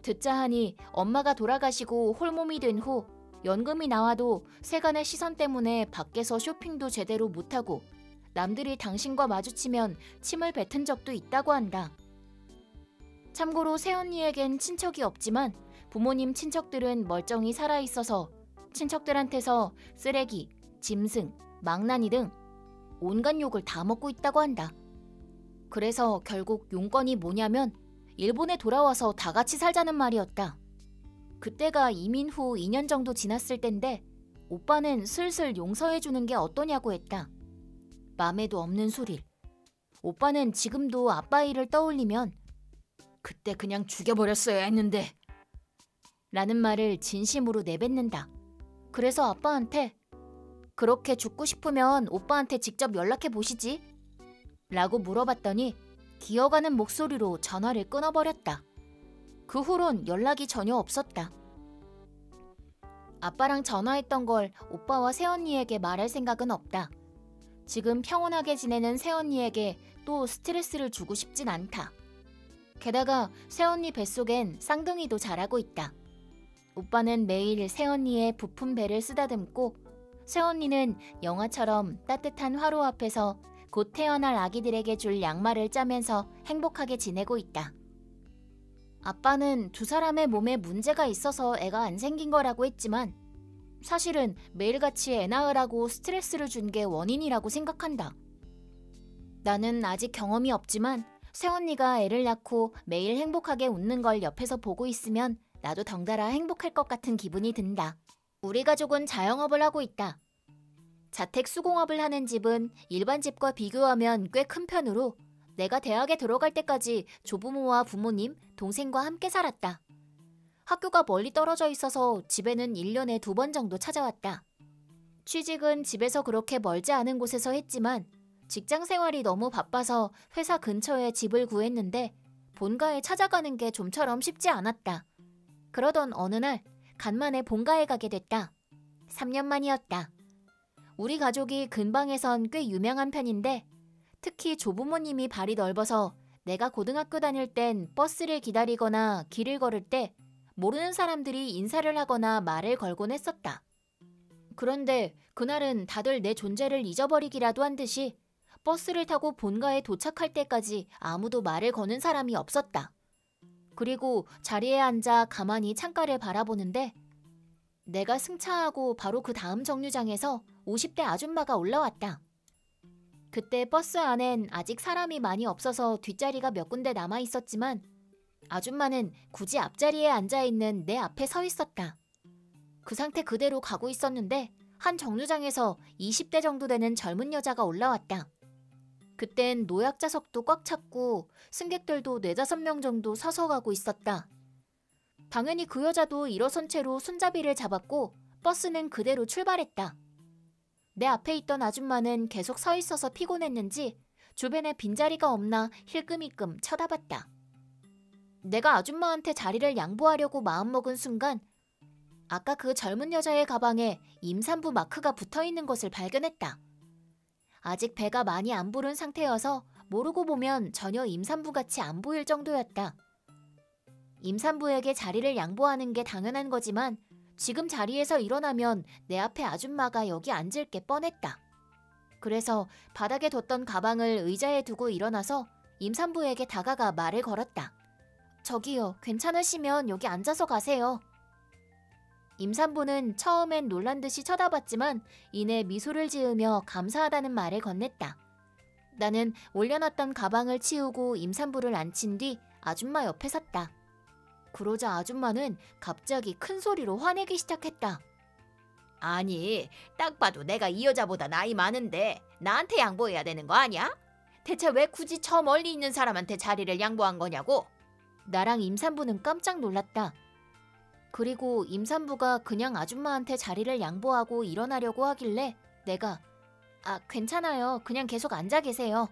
듣자 하니 엄마가 돌아가시고 홀몸이 된 후 연금이 나와도 세간의 시선 때문에 밖에서 쇼핑도 제대로 못하고 남들이 당신과 마주치면 침을 뱉은 적도 있다고 한다. 참고로 새언니에겐 친척이 없지만 부모님 친척들은 멀쩡히 살아있어서 친척들한테서 쓰레기, 짐승, 망나니 등 온갖 욕을 다 먹고 있다고 한다. 그래서 결국 용건이 뭐냐면 일본에 돌아와서 다 같이 살자는 말이었다. 그때가 이민 후 2년 정도 지났을 땐데 오빠는 슬슬 용서해주는 게 어떠냐고 했다. 맘에도 없는 소릴. 오빠는 지금도 아빠 일을 떠올리면 그때 그냥 죽여버렸어야 했는데 라는 말을 진심으로 내뱉는다. 그래서 아빠한테 그렇게 죽고 싶으면 오빠한테 직접 연락해 보시지 라고 물어봤더니 기어가는 목소리로 전화를 끊어버렸다. 그 후론 연락이 전혀 없었다. 아빠랑 전화했던 걸 오빠와 새언니에게 말할 생각은 없다. 지금 평온하게 지내는 새언니에게 또 스트레스를 주고 싶진 않다. 게다가 새언니 뱃속엔 쌍둥이도 자라고 있다. 오빠는 매일 새언니의 부푼 배를 쓰다듬고 새언니는 영화처럼 따뜻한 화로 앞에서 곧 태어날 아기들에게 줄 양말을 짜면서 행복하게 지내고 있다. 아빠는 두 사람의 몸에 문제가 있어서 애가 안 생긴 거라고 했지만 사실은 매일같이 애 낳으라고 스트레스를 준 게 원인이라고 생각한다. 나는 아직 경험이 없지만 새언니가 애를 낳고 매일 행복하게 웃는 걸 옆에서 보고 있으면 나도 덩달아 행복할 것 같은 기분이 든다. 우리 가족은 자영업을 하고 있다. 자택 수공업을 하는 집은 일반 집과 비교하면 꽤 큰 편으로 내가 대학에 들어갈 때까지 조부모와 부모님, 동생과 함께 살았다. 학교가 멀리 떨어져 있어서 집에는 1년에 2번 정도 찾아왔다. 취직은 집에서 그렇게 멀지 않은 곳에서 했지만 직장 생활이 너무 바빠서 회사 근처에 집을 구했는데 본가에 찾아가는 게 좀처럼 쉽지 않았다. 그러던 어느 날 간만에 본가에 가게 됐다. 3년 만이었다. 우리 가족이 근방에선 꽤 유명한 편인데 특히 조부모님이 발이 넓어서 내가 고등학교 다닐 땐 버스를 기다리거나 길을 걸을 때 모르는 사람들이 인사를 하거나 말을 걸곤 했었다. 그런데 그날은 다들 내 존재를 잊어버리기라도 한 듯이 버스를 타고 본가에 도착할 때까지 아무도 말을 거는 사람이 없었다. 그리고 자리에 앉아 가만히 창가를 바라보는데 내가 승차하고 바로 그 다음 정류장에서 50대 아줌마가 올라왔다. 그때 버스 안엔 아직 사람이 많이 없어서 뒷자리가 몇 군데 남아 있었지만 아줌마는 굳이 앞자리에 앉아있는 내 앞에 서 있었다. 그 상태 그대로 가고 있었는데 한 정류장에서 20대 정도 되는 젊은 여자가 올라왔다. 그땐 노약자석도 꽉 찼고 승객들도 4-5명 정도 서서 가고 있었다. 당연히 그 여자도 일어선 채로 손잡이를 잡았고 버스는 그대로 출발했다. 내 앞에 있던 아줌마는 계속 서 있어서 피곤했는지 주변에 빈자리가 없나 힐끔힐끔 쳐다봤다. 내가 아줌마한테 자리를 양보하려고 마음먹은 순간 아까 그 젊은 여자의 가방에 임산부 마크가 붙어있는 것을 발견했다. 아직 배가 많이 안 부른 상태여서 모르고 보면 전혀 임산부같이 안 보일 정도였다. 임산부에게 자리를 양보하는 게 당연한 거지만 지금 자리에서 일어나면 내 앞에 아줌마가 여기 앉을 게 뻔했다. 그래서 바닥에 뒀던 가방을 의자에 두고 일어나서 임산부에게 다가가 말을 걸었다. 저기요, 괜찮으시면 여기 앉아서 가세요. 임산부는 처음엔 놀란 듯이 쳐다봤지만 이내 미소를 지으며 감사하다는 말을 건넸다. 나는 올려놨던 가방을 치우고 임산부를 앉힌 뒤 아줌마 옆에 섰다. 그러자 아줌마는 갑자기 큰 소리로 화내기 시작했다. 아니, 딱 봐도 내가 이 여자보다 나이 많은데 나한테 양보해야 되는 거 아니야? 대체 왜 굳이 저 멀리 있는 사람한테 자리를 양보한 거냐고? 나랑 임산부는 깜짝 놀랐다. 그리고 임산부가 그냥 아줌마한테 자리를 양보하고 일어나려고 하길래 내가 괜찮아요. 그냥 계속 앉아 계세요.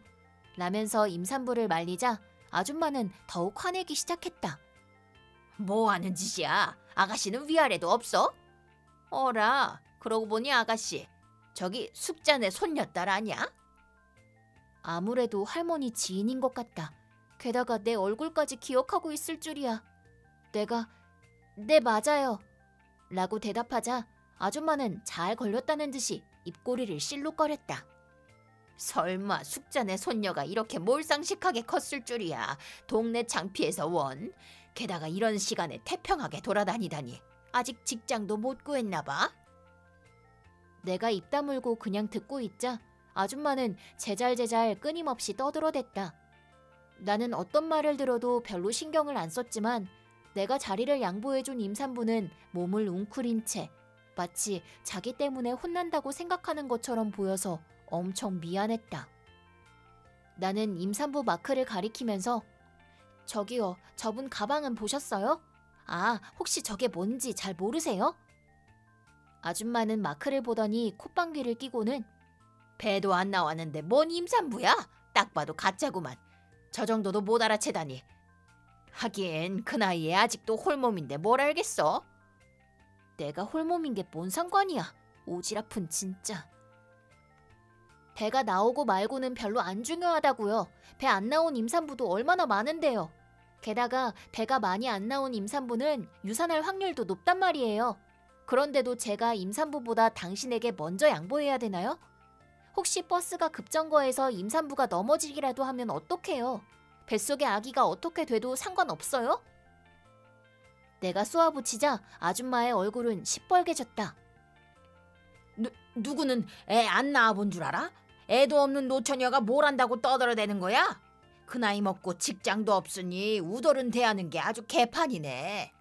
라면서 임산부를 말리자 아줌마는 더욱 화내기 시작했다. 뭐 하는 짓이야? 아가씨는 위아래도 없어? 어라, 그러고 보니 아가씨, 저기 숙자네 손녀딸 아니야? 아무래도 할머니 지인인 것 같다. 게다가 내 얼굴까지 기억하고 있을 줄이야. 내가 네, 맞아요. 라고 대답하자 아줌마는 잘 걸렸다는 듯이 입꼬리를 실룩거렸다. 설마 숙자네 손녀가 이렇게 몰상식하게 컸을 줄이야. 동네 창피해서 원. 게다가 이런 시간에 태평하게 돌아다니다니. 아직 직장도 못 구했나 봐. 내가 입 다물고 그냥 듣고 있자 아줌마는 제잘제잘 끊임없이 떠들어댔다. 나는 어떤 말을 들어도 별로 신경을 안 썼지만 내가 자리를 양보해준 임산부는 몸을 웅크린 채 마치 자기 때문에 혼난다고 생각하는 것처럼 보여서 엄청 미안했다. 나는 임산부 마크를 가리키면서 저기요, 저분 가방은 보셨어요? 혹시 저게 뭔지 잘 모르세요? 아줌마는 마크를 보더니 콧방귀를 뀌고는 배도 안 나왔는데 뭔 임산부야? 딱 봐도 가짜구만. 저 정도도 못 알아채다니. 하긴 그 나이에 아직도 홀몸인데 뭘 알겠어? 내가 홀몸인 게 뭔 상관이야. 오지랖은 진짜. 배가 나오고 말고는 별로 안 중요하다고요. 배 안 나온 임산부도 얼마나 많은데요. 게다가 배가 많이 안 나온 임산부는 유산할 확률도 높단 말이에요. 그런데도 제가 임산부보다 당신에게 먼저 양보해야 되나요? 혹시 버스가 급정거해서 임산부가 넘어지기라도 하면 어떡해요? 뱃속의 아기가 어떻게 돼도 상관없어요? 내가 쏘아붙이자 아줌마의 얼굴은 시뻘개졌다. 누구는 애 안 낳아본 줄 알아? 애도 없는 노처녀가 뭘 안다고 떠들어대는 거야? 그 나이 먹고 직장도 없으니 우덜은 대하는 게 아주 개판이네.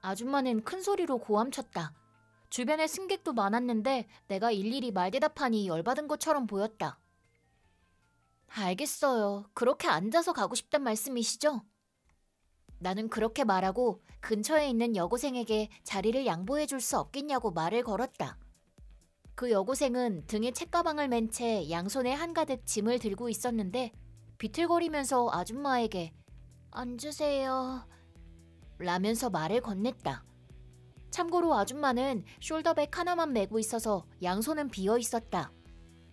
아줌마는 큰 소리로 고함쳤다. 주변에 승객도 많았는데 내가 일일이 말대답하니 열받은 것처럼 보였다. 알겠어요. 그렇게 앉아서 가고 싶단 말씀이시죠? 나는 그렇게 말하고 근처에 있는 여고생에게 자리를 양보해 줄 수 없겠냐고 말을 걸었다. 그 여고생은 등에 책가방을 맨 채 양손에 한가득 짐을 들고 있었는데 비틀거리면서 아줌마에게 앉으세요 라면서 말을 건넸다. 참고로 아줌마는 숄더백 하나만 메고 있어서 양손은 비어 있었다.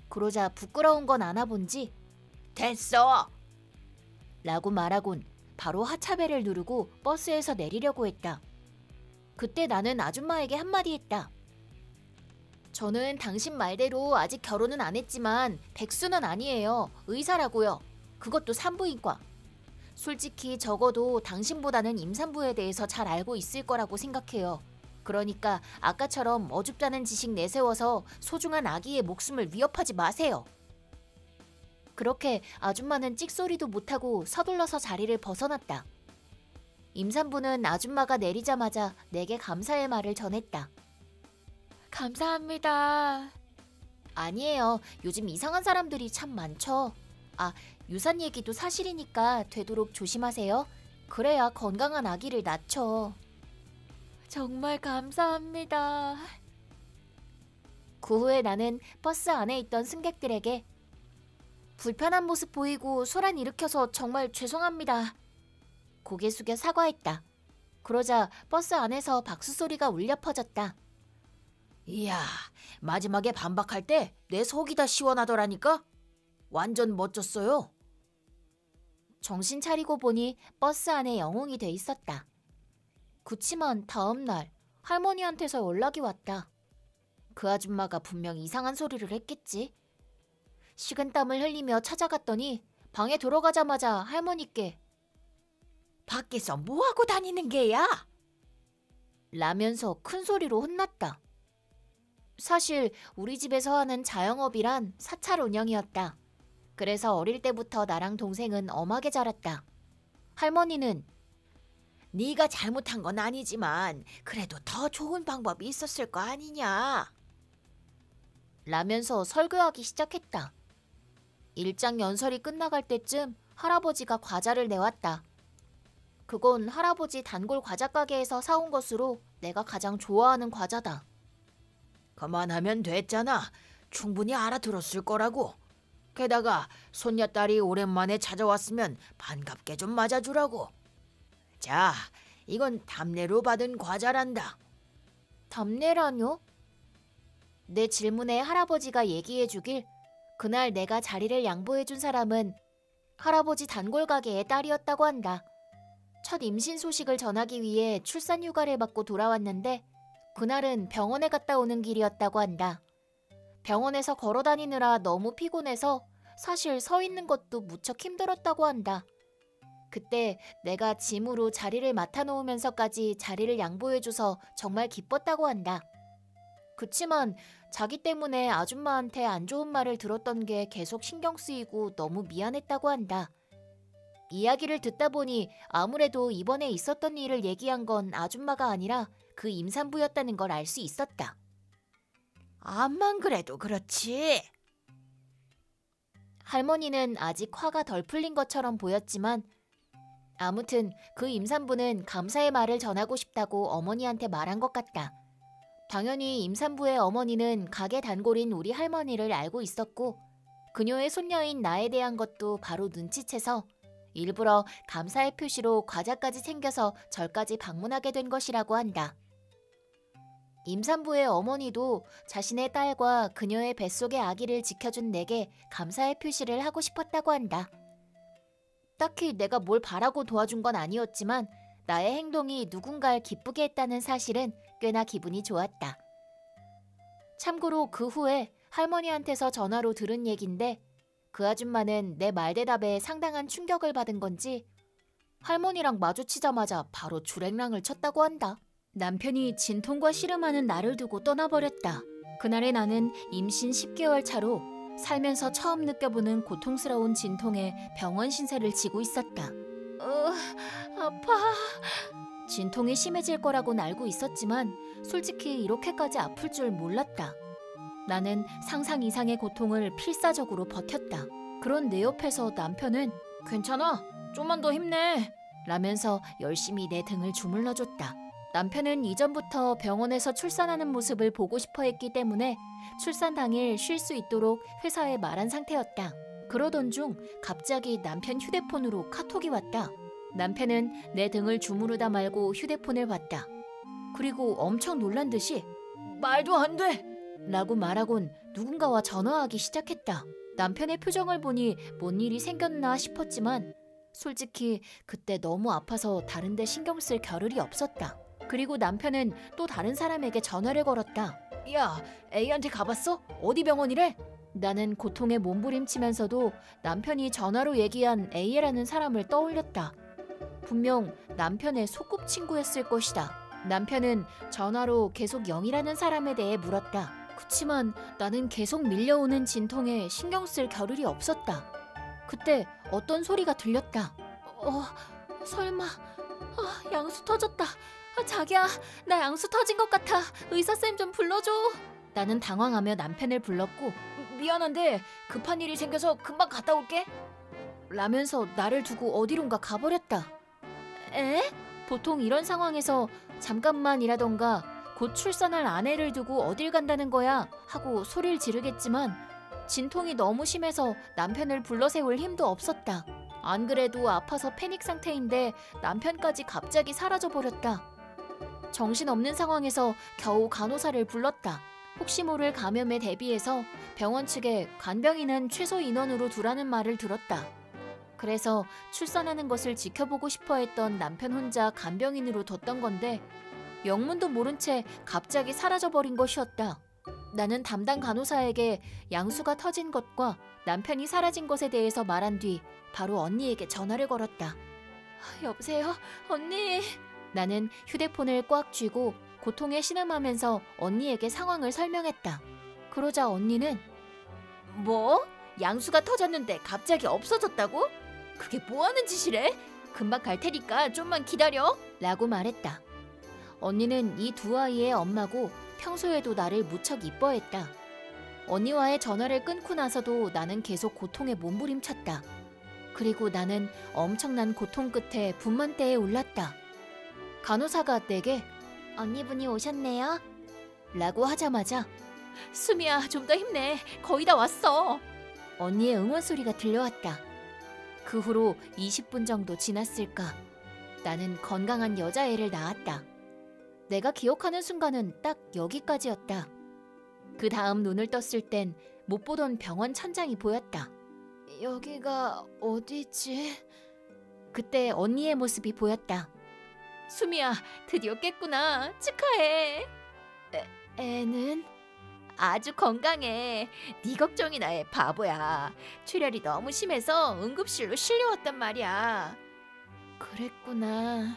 그러자 부끄러운 건 아나 본지 됐어! 라고 말하곤 바로 하차벨을 누르고 버스에서 내리려고 했다. 그때 나는 아줌마에게 한마디 했다. 저는 당신 말대로 아직 결혼은 안 했지만 백수는 아니에요. 의사라고요. 그것도 산부인과. 솔직히 적어도 당신보다는 임산부에 대해서 잘 알고 있을 거라고 생각해요. 그러니까 아까처럼 어줍다는 지식 내세워서 소중한 아기의 목숨을 위협하지 마세요. 그렇게 아줌마는 찍소리도 못하고 서둘러서 자리를 벗어났다. 임산부는 아줌마가 내리자마자 내게 감사의 말을 전했다. 감사합니다. 아니에요. 요즘 이상한 사람들이 참 많죠. 유산 얘기도 사실이니까 되도록 조심하세요. 그래야 건강한 아기를 낳죠. 정말 감사합니다. 그 후에 나는 버스 안에 있던 승객들에게 불편한 모습 보이고 소란 일으켜서 정말 죄송합니다. 고개 숙여 사과했다. 그러자 버스 안에서 박수 소리가 울려 퍼졌다. 이야, 마지막에 반박할 때 내 속이 다 시원하더라니까? 완전 멋졌어요. 정신 차리고 보니 버스 안에 영웅이 돼 있었다. 그치만 다음 날 할머니한테서 연락이 왔다. 그 아줌마가 분명 이상한 소리를 했겠지. 식은땀을 흘리며 찾아갔더니 방에 들어가자마자 할머니께 밖에서 뭐하고 다니는 게야? 라면서 큰 소리로 혼났다. 사실 우리 집에서 하는 자영업이란 사찰 운영이었다. 그래서 어릴 때부터 나랑 동생은 엄하게 자랐다. 할머니는 네가 잘못한 건 아니지만 그래도 더 좋은 방법이 있었을 거 아니냐? 라면서 설교하기 시작했다. 일장 연설이 끝나갈 때쯤 할아버지가 과자를 내왔다. 그건 할아버지 단골 과자 가게에서 사온 것으로 내가 가장 좋아하는 과자다. 그만하면 됐잖아. 충분히 알아들었을 거라고. 게다가 손녀딸이 오랜만에 찾아왔으면 반갑게 좀 맞아주라고. 자, 이건 답례로 받은 과자란다. 답례라뇨? 내 질문에 할아버지가 얘기해주길 그날 내가 자리를 양보해준 사람은 할아버지 단골 가게의 딸이었다고 한다. 첫 임신 소식을 전하기 위해 출산 휴가를 받고 돌아왔는데 그날은 병원에 갔다 오는 길이었다고 한다. 병원에서 걸어 다니느라 너무 피곤해서 사실 서 있는 것도 무척 힘들었다고 한다. 그때 내가 짐으로 자리를 맡아놓으면서까지 자리를 양보해줘서 정말 기뻤다고 한다. 그치만 자기 때문에 아줌마한테 안 좋은 말을 들었던 게 계속 신경 쓰이고 너무 미안했다고 한다. 이야기를 듣다 보니 아무래도 이번에 있었던 일을 얘기한 건 아줌마가 아니라 그 임산부였다는 걸 알 수 있었다. 암만 그래도 그렇지. 할머니는 아직 화가 덜 풀린 것처럼 보였지만 아무튼 그 임산부는 감사의 말을 전하고 싶다고 어머니한테 말한 것 같다. 당연히 임산부의 어머니는 가게 단골인 우리 할머니를 알고 있었고 그녀의 손녀인 나에 대한 것도 바로 눈치채서 일부러 감사의 표시로 과자까지 챙겨서 절까지 방문하게 된 것이라고 한다. 임산부의 어머니도 자신의 딸과 그녀의 뱃속의 아기를 지켜준 내게 감사의 표시를 하고 싶었다고 한다. 딱히 내가 뭘 바라고 도와준 건 아니었지만 나의 행동이 누군가를 기쁘게 했다는 사실은 꽤나 기분이 좋았다. 참고로 그 후에 할머니한테서 전화로 들은 얘긴데 그 아줌마는 내 말대답에 상당한 충격을 받은 건지 할머니랑 마주치자마자 바로 주랭랑을 쳤다고 한다. 남편이 진통과 씨름하는 나를 두고 떠나버렸다. 그날의 나는 임신 10개월 차로 살면서 처음 느껴보는 고통스러운 진통에 병원 신세를 지고 있었다. 아파. 진통이 심해질 거라고는 알고 있었지만 솔직히 이렇게까지 아플 줄 몰랐다. 나는 상상 이상의 고통을 필사적으로 버텼다. 그런 내 옆에서 남편은 괜찮아, 좀만 더 힘내 라면서 열심히 내 등을 주물러줬다. 남편은 이전부터 병원에서 출산하는 모습을 보고 싶어 했기 때문에 출산 당일 쉴 수 있도록 회사에 말한 상태였다. 그러던 중 갑자기 남편 휴대폰으로 카톡이 왔다. 남편은 내 등을 주무르다 말고 휴대폰을 봤다. 그리고 엄청 놀란 듯이 말도 안 돼! 라고 말하곤 누군가와 전화하기 시작했다. 남편의 표정을 보니 뭔 일이 생겼나 싶었지만 솔직히 그때 너무 아파서 다른 데 신경 쓸 겨를이 없었다. 그리고 남편은 또 다른 사람에게 전화를 걸었다. 야, A한테 가봤어? 어디 병원이래? 나는 고통에 몸부림치면서도 남편이 전화로 얘기한 A라는 사람을 떠올렸다. 분명 남편의 소꿉친구였을 것이다. 남편은 전화로 계속 영이라는 사람에 대해 물었다. 그치만 나는 계속 밀려오는 진통에 신경 쓸 겨를이 없었다. 그때 어떤 소리가 들렸다. 설마 양수 터졌다. 자기야, 나 양수 터진 것 같아. 의사쌤 좀 불러줘. 나는 당황하며 남편을 불렀고 미안한데 급한 일이 생겨서 금방 갔다 올게 라면서 나를 두고 어디론가 가버렸다. 에? 보통 이런 상황에서 잠깐만이라던가 곧 출산할 아내를 두고 어딜 간다는 거야 하고 소리를 지르겠지만 진통이 너무 심해서 남편을 불러 세울 힘도 없었다. 안 그래도 아파서 패닉 상태인데 남편까지 갑자기 사라져버렸다. 정신없는 상황에서 겨우 간호사를 불렀다. 혹시 모를 감염에 대비해서 병원 측에 간병인은 최소 인원으로 두라는 말을 들었다. 그래서 출산하는 것을 지켜보고 싶어 했던 남편 혼자 간병인으로 뒀던 건데 영문도 모른 채 갑자기 사라져버린 것이었다. 나는 담당 간호사에게 양수가 터진 것과 남편이 사라진 것에 대해서 말한 뒤 바로 언니에게 전화를 걸었다. 여보세요? 언니? 나는 휴대폰을 꽉 쥐고 고통에 신음하면서 언니에게 상황을 설명했다. 그러자 언니는 뭐? 양수가 터졌는데 갑자기 없어졌다고? 그게 뭐하는 짓이래? 금방 갈 테니까 좀만 기다려 라고 말했다. 언니는 이 두 아이의 엄마고 평소에도 나를 무척 이뻐했다. 언니와의 전화를 끊고 나서도 나는 계속 고통에 몸부림쳤다. 그리고 나는 엄청난 고통 끝에 분만대에 올랐다. 간호사가 내게 언니분이 오셨네요 라고 하자마자 수미야, 좀 더 힘내. 거의 다 왔어. 언니의 응원 소리가 들려왔다. 그 후로 20분 정도 지났을까. 나는 건강한 여자애를 낳았다. 내가 기억하는 순간은 딱 여기까지였다. 그 다음 눈을 떴을 땐 못 보던 병원 천장이 보였다. 여기가 어디지? 그때 언니의 모습이 보였다. 수미야, 드디어 깼구나. 축하해. 애는? 아주 건강해. 네 걱정이나 해, 바보야. 출혈이 너무 심해서 응급실로 실려왔단 말이야. 그랬구나.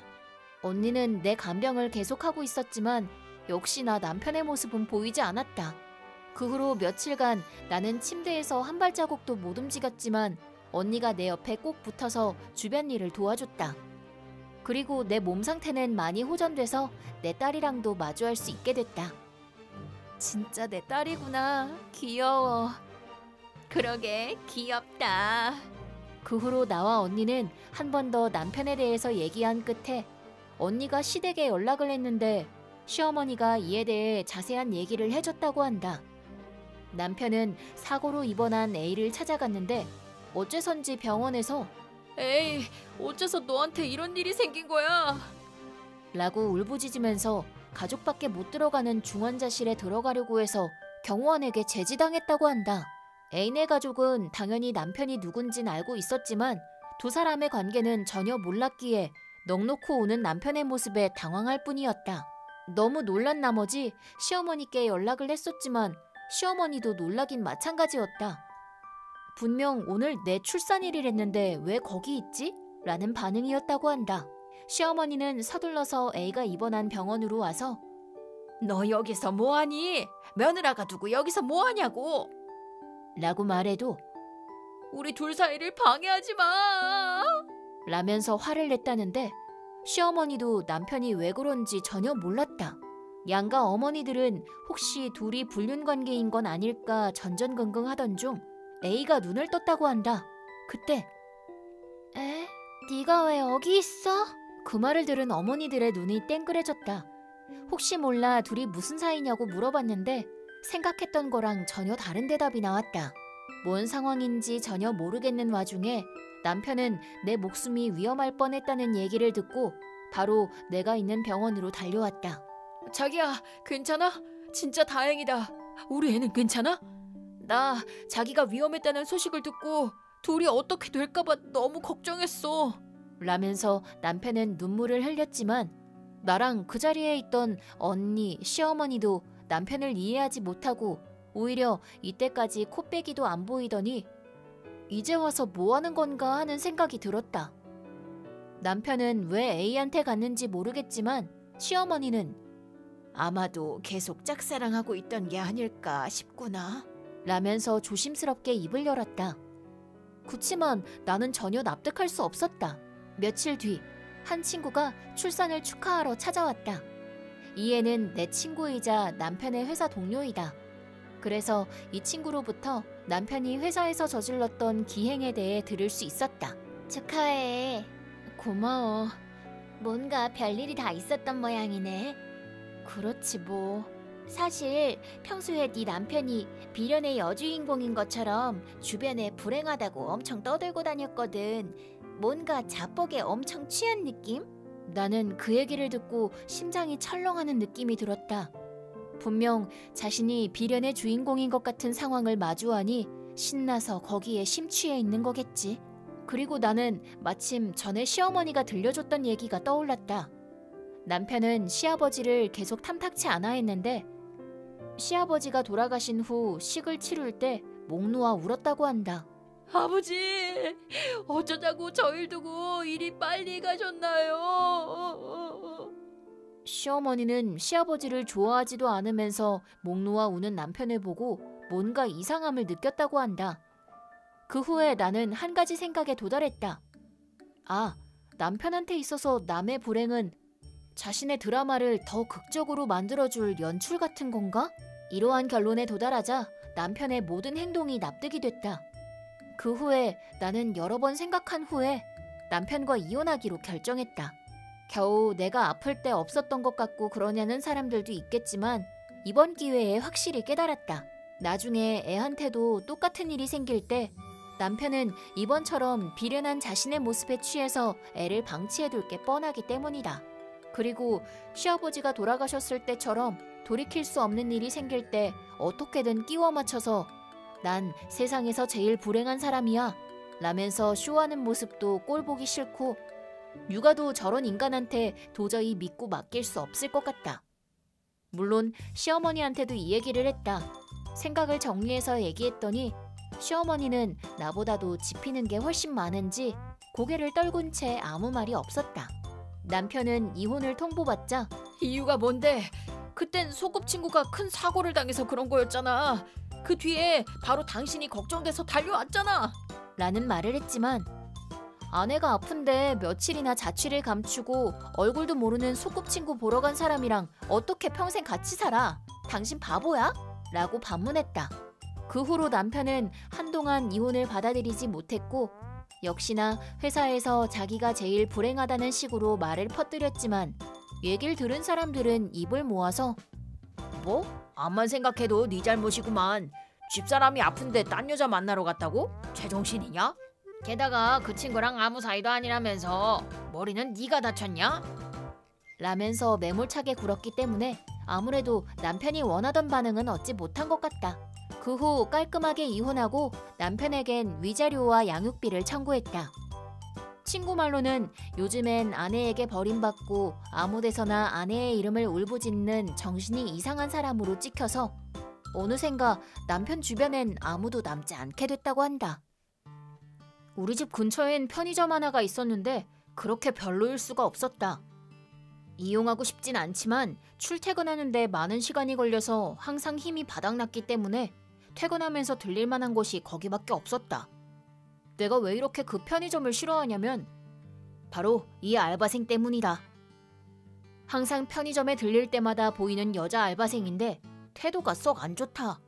언니는 내 간병을 계속하고 있었지만 역시나 남편의 모습은 보이지 않았다. 그 후로 며칠간 나는 침대에서 한 발자국도 못 움직였지만 언니가 내 옆에 꼭 붙어서 주변 일을 도와줬다. 그리고 내 몸 상태는 많이 호전돼서 내 딸이랑도 마주할 수 있게 됐다. 진짜 내 딸이구나. 귀여워. 그러게, 귀엽다. 그 후로 나와 언니는 한 번 더 남편에 대해서 얘기한 끝에 언니가 시댁에 연락을 했는데 시어머니가 이에 대해 자세한 얘기를 해줬다고 한다. 남편은 사고로 입원한 A를 찾아갔는데 어째선지 병원에서 에이, 어째서 너한테 이런 일이 생긴 거야? 라고 울부짖으면서 가족밖에 못 들어가는 중환자실에 들어가려고 해서 경호원에게 제지당했다고 한다. A네 가족은 당연히 남편이 누군진 알고 있었지만 두 사람의 관계는 전혀 몰랐기에 넋놓고 우는 남편의 모습에 당황할 뿐이었다. 너무 놀란 나머지 시어머니께 연락을 했었지만 시어머니도 놀라긴 마찬가지였다. 분명 오늘 내 출산일이랬는데 왜 거기 있지? 라는 반응이었다고 한다. 시어머니는 서둘러서 A가 입원한 병원으로 와서 너 여기서 뭐하니? 며느라가 두고 여기서 뭐하냐고? 라고 말해도 우리 둘 사이를 방해하지 마. 라면서 화를 냈다는데 시어머니도 남편이 왜 그런지 전혀 몰랐다. 양가 어머니들은 혹시 둘이 불륜관계인 건 아닐까 전전긍긍하던 중 A가 눈을 떴다고 한다. 그때 에? 네가 왜 여기 있어? 그 말을 들은 어머니들의 눈이 땡그레졌다. 혹시 몰라 둘이 무슨 사이냐고 물어봤는데 생각했던 거랑 전혀 다른 대답이 나왔다. 뭔 상황인지 전혀 모르겠는 와중에 남편은 내 목숨이 위험할 뻔했다는 얘기를 듣고 바로 내가 있는 병원으로 달려왔다. 자기야, 괜찮아? 진짜 다행이다. 우리 애는 괜찮아? 나 자기가 위험했다는 소식을 듣고 둘이 어떻게 될까봐 너무 걱정했어. 라면서 남편은 눈물을 흘렸지만 나랑 그 자리에 있던 언니, 시어머니도 남편을 이해하지 못하고 오히려 이때까지 코빼기도 안 보이더니 이제 와서 뭐 하는 건가 하는 생각이 들었다. 남편은 왜 A한테 갔는지 모르겠지만 시어머니는 아마도 계속 짝사랑하고 있던 게 아닐까 싶구나. 라면서 조심스럽게 입을 열었다. 그치만 나는 전혀 납득할 수 없었다. 며칠 뒤 한 친구가 출산을 축하하러 찾아왔다. 이 애는 내 친구이자 남편의 회사 동료이다. 그래서 이 친구로부터 남편이 회사에서 저질렀던 기행에 대해 들을 수 있었다. 축하해. 고마워. 뭔가 별일이 다 있었던 모양이네. 그렇지 뭐. 사실 평소에 네 남편이 비련의 여주인공인 것처럼 주변에 불행하다고 엄청 떠들고 다녔거든. 뭔가 자뻑에 엄청 취한 느낌? 나는 그 얘기를 듣고 심장이 철렁하는 느낌이 들었다. 분명 자신이 비련의 주인공인 것 같은 상황을 마주하니 신나서 거기에 심취해 있는 거겠지. 그리고 나는 마침 전에 시어머니가 들려줬던 얘기가 떠올랐다. 남편은 시아버지를 계속 탐탁치 않아 했는데 시아버지가 돌아가신 후 식을 치룰 때 목 놓아 울었다고 한다. 아버지, 어쩌자고 저일 두고 이리 빨리 가셨나요? 시어머니는 시아버지를 좋아하지도 않으면서 목 놓아 우는 남편을 보고 뭔가 이상함을 느꼈다고 한다. 그 후에 나는 한 가지 생각에 도달했다. 아, 남편한테 있어서 남의 불행은 자신의 드라마를 더 극적으로 만들어줄 연출 같은 건가? 이러한 결론에 도달하자 남편의 모든 행동이 납득이 됐다. 그 후에 나는 여러 번 생각한 후에 남편과 이혼하기로 결정했다. 겨우 내가 아플 때 없었던 것 같고 그러냐는 사람들도 있겠지만 이번 기회에 확실히 깨달았다. 나중에 애한테도 똑같은 일이 생길 때 남편은 이번처럼 비련한 자신의 모습에 취해서 애를 방치해둘 게 뻔하기 때문이다. 그리고 시아버지가 돌아가셨을 때처럼 돌이킬 수 없는 일이 생길 때 어떻게든 끼워 맞춰서 난 세상에서 제일 불행한 사람이야 라면서 쇼하는 모습도 꼴보기 싫고 육아도 저런 인간한테 도저히 믿고 맡길 수 없을 것 같다. 물론 시어머니한테도 이 얘기를 했다. 생각을 정리해서 얘기했더니 시어머니는 나보다도 짚히는 게 훨씬 많은지 고개를 떨군 채 아무 말이 없었다. 남편은 이혼을 통보받자 이유가 뭔데? 그땐 소꿉친구가 큰 사고를 당해서 그런 거였잖아. 그 뒤에 바로 당신이 걱정돼서 달려왔잖아. 라는 말을 했지만 아내가 아픈데 며칠이나 자취를 감추고 얼굴도 모르는 소꿉친구 보러 간 사람이랑 어떻게 평생 같이 살아? 당신 바보야? 라고 반문했다. 그 후로 남편은 한동안 이혼을 받아들이지 못했고 역시나 회사에서 자기가 제일 불행하다는 식으로 말을 퍼뜨렸지만 얘기를 들은 사람들은 입을 모아서 뭐? 암만 생각해도 네 잘못이구만. 집사람이 아픈데 딴 여자 만나러 갔다고? 제정신이냐? 게다가 그 친구랑 아무 사이도 아니라면서 머리는 네가 다쳤냐? 라면서 매몰차게 굴었기 때문에 아무래도 남편이 원하던 반응은 얻지 못한 것 같다. 그 후 깔끔하게 이혼하고 남편에겐 위자료와 양육비를 청구했다. 친구 말로는 요즘엔 아내에게 버림받고 아무데서나 아내의 이름을 울부짖는 정신이 이상한 사람으로 찍혀서 어느샌가 남편 주변엔 아무도 남지 않게 됐다고 한다. 우리 집 근처엔 편의점 하나가 있었는데 그렇게 별로일 수가 없었다. 이용하고 싶진 않지만 출퇴근하는데 많은 시간이 걸려서 항상 힘이 바닥났기 때문에 퇴근하면서 들릴 만한 곳이 거기밖에 없었다. 내가 왜 이렇게 그 편의점을 싫어하냐면 바로 이 알바생 때문이다. 항상 편의점에 들릴 때마다 보이는 여자 알바생인데 태도가 썩 안 좋다.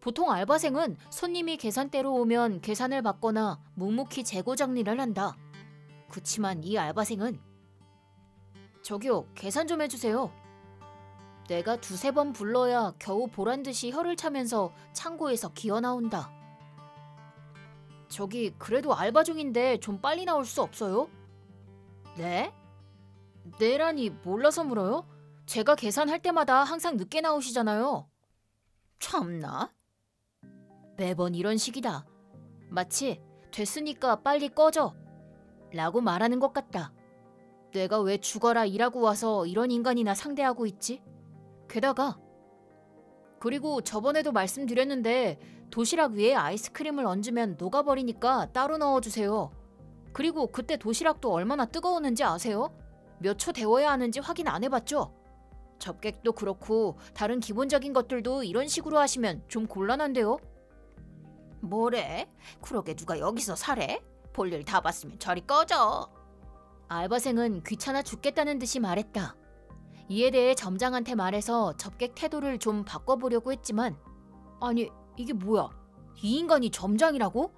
보통 알바생은 손님이 계산대로 오면 계산을 받거나 묵묵히 재고 정리를 한다. 그치만 이 알바생은 저기요, 계산 좀 해주세요. 내가 두세 번 불러야 겨우 보란듯이 혀를 차면서 창고에서 기어나온다. 저기 그래도 알바 중인데 좀 빨리 나올 수 없어요? 네? 네라니 몰라서 물어요? 제가 계산할 때마다 항상 늦게 나오시잖아요. 참나? 매번 이런 식이다. 마치 됐으니까 빨리 꺼져 라고 말하는 것 같다. 내가 왜 죽어라 일하고 와서 이런 인간이나 상대하고 있지? 게다가 그리고 저번에도 말씀드렸는데 도시락 위에 아이스크림을 얹으면 녹아버리니까 따로 넣어주세요. 그리고 그때 도시락도 얼마나 뜨거웠는지 아세요? 몇 초 데워야 하는지 확인 안 해봤죠? 접객도 그렇고 다른 기본적인 것들도 이런 식으로 하시면 좀 곤란한데요? 뭐래? 그러게 누가 여기서 사래? 볼일 다 봤으면 저리 꺼져. 알바생은 귀찮아 죽겠다는 듯이 말했다. 이에 대해 점장한테 말해서 접객 태도를 좀 바꿔보려고 했지만 아니 이게 뭐야? 이 인간이 점장이라고?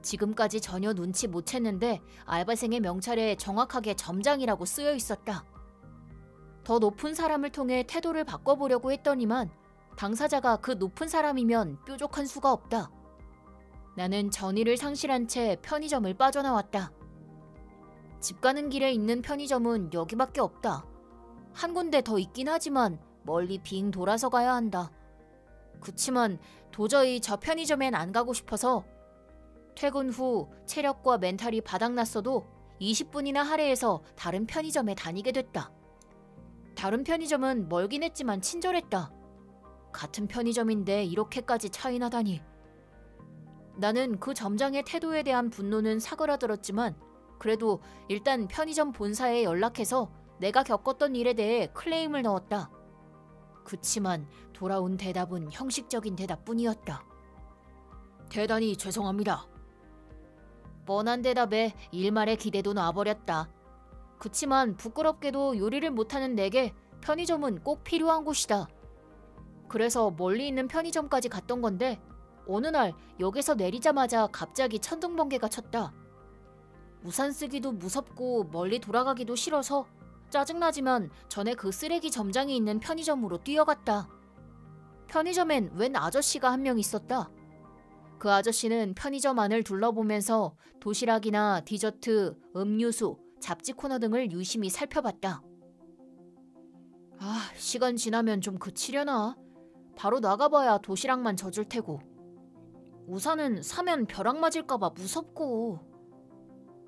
지금까지 전혀 눈치 못 챘는데 알바생의 명찰에 정확하게 점장이라고 쓰여 있었다. 더 높은 사람을 통해 태도를 바꿔보려고 했더니만 당사자가 그 높은 사람이면 뾰족한 수가 없다. 나는 전의를 상실한 채 편의점을 빠져나왔다. 집 가는 길에 있는 편의점은 여기밖에 없다. 한 군데 더 있긴 하지만 멀리 빙 돌아서 가야 한다. 그치만 도저히 저 편의점엔 안 가고 싶어서 퇴근 후 체력과 멘탈이 바닥났어도 20분이나 할애해서 다른 편의점에 다니게 됐다. 다른 편의점은 멀긴 했지만 친절했다. 같은 편의점인데 이렇게까지 차이 나다니. 나는 그 점장의 태도에 대한 분노는 사그라들었지만 그래도 일단 편의점 본사에 연락해서 내가 겪었던 일에 대해 클레임을 넣었다. 그치만 돌아온 대답은 형식적인 대답뿐이었다. 대단히 죄송합니다. 뻔한 대답에 일말의 기대도 놔버렸다. 그치만 부끄럽게도 요리를 못하는 내게 편의점은 꼭 필요한 곳이다. 그래서 멀리 있는 편의점까지 갔던 건데 어느 날 역에서 내리자마자 갑자기 천둥번개가 쳤다. 우산 쓰기도 무섭고 멀리 돌아가기도 싫어서 짜증나지만 전에 그 쓰레기 점장이 있는 편의점으로 뛰어갔다. 편의점엔 웬 아저씨가 한 명 있었다. 그 아저씨는 편의점 안을 둘러보면서 도시락이나 디저트, 음료수, 잡지 코너 등을 유심히 살펴봤다. 아, 시간 지나면 좀 그치려나? 바로 나가봐야 도시락만 젖을 테고. 우산은 사면 벼락 맞을까봐 무섭고.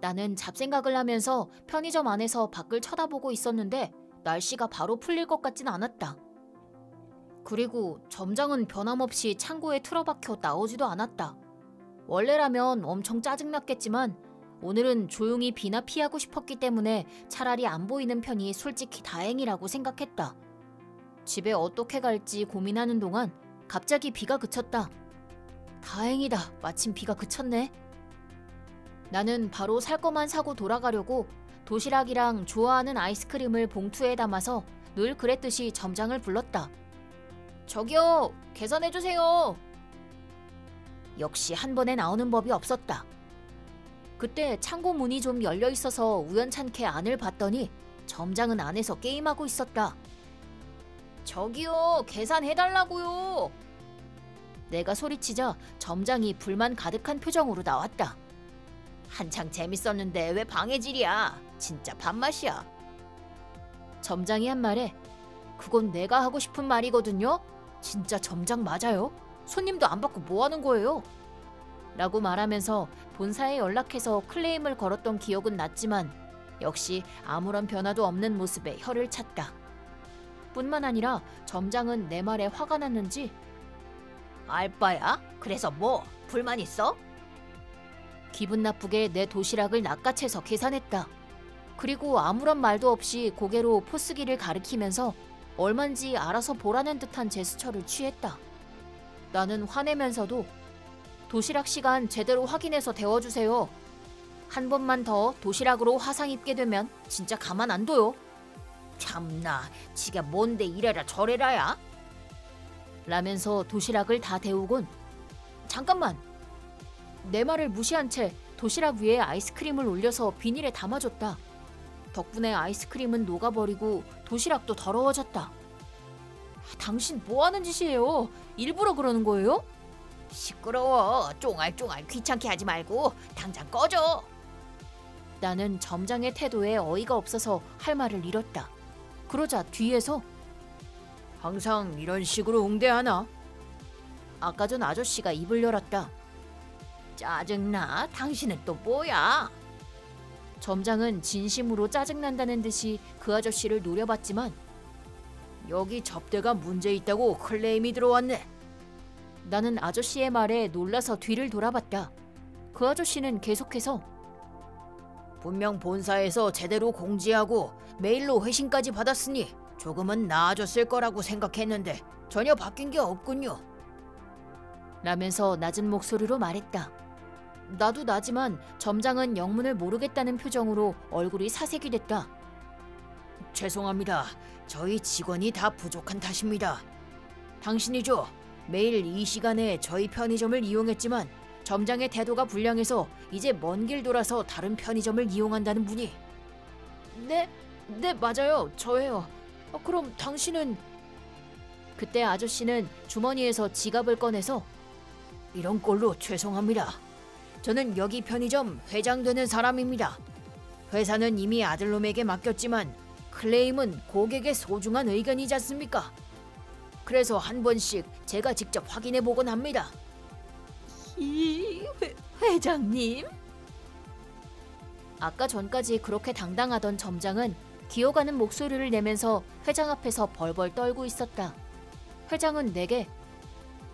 나는 잡생각을 하면서 편의점 안에서 밖을 쳐다보고 있었는데 날씨가 바로 풀릴 것 같진 않았다. 그리고 점장은 변함없이 창고에 틀어박혀 나오지도 않았다. 원래라면 엄청 짜증났겠지만 오늘은 조용히 비나 피하고 싶었기 때문에 차라리 안 보이는 편이 솔직히 다행이라고 생각했다. 집에 어떻게 갈지 고민하는 동안 갑자기 비가 그쳤다. 다행이다. 마침 비가 그쳤네. 나는 바로 살 것만 사고 돌아가려고 도시락이랑 좋아하는 아이스크림을 봉투에 담아서 늘 그랬듯이 점장을 불렀다. 저기요, 계산해주세요. 역시 한 번에 나오는 법이 없었다. 그때 창고 문이 좀 열려 있어서 우연찮게 안을 봤더니 점장은 안에서 게임하고 있었다. 저기요, 계산해달라고요. 내가 소리치자 점장이 불만 가득한 표정으로 나왔다. 한창 재밌었는데 왜 방해질이야? 진짜 밥맛이야. 점장이 한 말에 그건 내가 하고 싶은 말이거든요. 진짜 점장 맞아요? 손님도 안 받고 뭐 하는 거예요? 라고 말하면서 본사에 연락해서 클레임을 걸었던 기억은 났지만 역시 아무런 변화도 없는 모습에 혀를 찼다. 뿐만 아니라 점장은 내 말에 화가 났는지 알바야? 그래서 뭐? 불만 있어? 기분 나쁘게 내 도시락을 낚아채서 계산했다. 그리고 아무런 말도 없이 고개로 포스기를 가리키면서 얼만지 알아서 보라는 듯한 제스처를 취했다. 나는 화내면서도 도시락 시간 제대로 확인해서 데워주세요. 한 번만 더 도시락으로 화상 입게 되면 진짜 가만 안 둬요. 참나, 지가 뭔데 이래라 저래라야? 라면서 도시락을 다 데우곤 잠깐만! 내 말을 무시한 채 도시락 위에 아이스크림을 올려서 비닐에 담아줬다. 덕분에 아이스크림은 녹아버리고 도시락도 더러워졌다. 당신 뭐하는 짓이에요? 일부러 그러는 거예요? 시끄러워. 쫑알쫑알 귀찮게 하지 말고 당장 꺼져. 나는 점장의 태도에 어이가 없어서 할 말을 잃었다. 그러자 뒤에서 항상 이런 식으로 응대하나? 아까 전 아저씨가 입을 열었다. 짜증나. 당신은 또 뭐야? 점장은 진심으로 짜증난다는 듯이 그 아저씨를 노려봤지만 여기 접대가 문제 있다고 클레임이 들어왔네. 나는 아저씨의 말에 놀라서 뒤를 돌아봤다. 그 아저씨는 계속해서 분명 본사에서 제대로 공지하고 메일로 회신까지 받았으니 조금은 나아졌을 거라고 생각했는데 전혀 바뀐 게 없군요. 라면서 낮은 목소리로 말했다. 나도 나지만 점장은 영문을 모르겠다는 표정으로 얼굴이 사색이 됐다. 죄송합니다. 저희 직원이 다 부족한 탓입니다. 당신이죠? 매일 이 시간에 저희 편의점을 이용했지만 점장의 태도가 불량해서 이제 먼 길 돌아서 다른 편의점을 이용한다는 분이. 네 맞아요. 저예요. 그럼 당신은... 그때 아저씨는 주머니에서 지갑을 꺼내서 이런 꼴로 죄송합니다. 저는 여기 편의점 회장 되는 사람입니다. 회사는 이미 아들놈에게 맡겼지만 클레임은 고객의 소중한 의견이지 않습니까? 그래서 한 번씩 제가 직접 확인해 보곤 합니다. 회장님? 아까 전까지 그렇게 당당하던 점장은 기어가는 목소리를 내면서 회장 앞에서 벌벌 떨고 있었다. 회장은 내게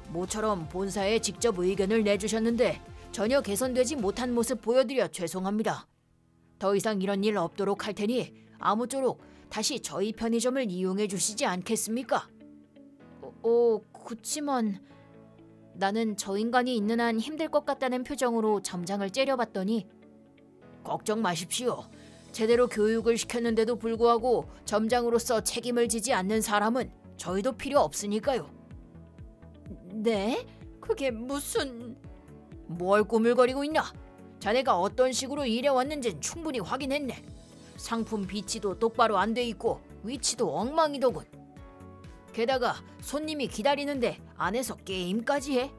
모처럼 본사에 직접 의견을 내주셨는데 전혀 개선되지 못한 모습 보여드려 죄송합니다. 더 이상 이런 일 없도록 할 테니 아무쪼록 다시 저희 편의점을 이용해 주시지 않겠습니까? 그치만... 나는 저 인간이 있는 한 힘들 것 같다는 표정으로 점장을 째려봤더니 걱정 마십시오. 제대로 교육을 시켰는데도 불구하고 점장으로서 책임을 지지 않는 사람은 저희도 필요 없으니까요. 네? 그게 무슨... 뭘 꾸물거리고 있나? 자네가 어떤 식으로 일해왔는진 충분히 확인했네. 상품 비치도 똑바로 안 돼 있고 위치도 엉망이더군. 게다가 손님이 기다리는데 안에서 게임까지 해?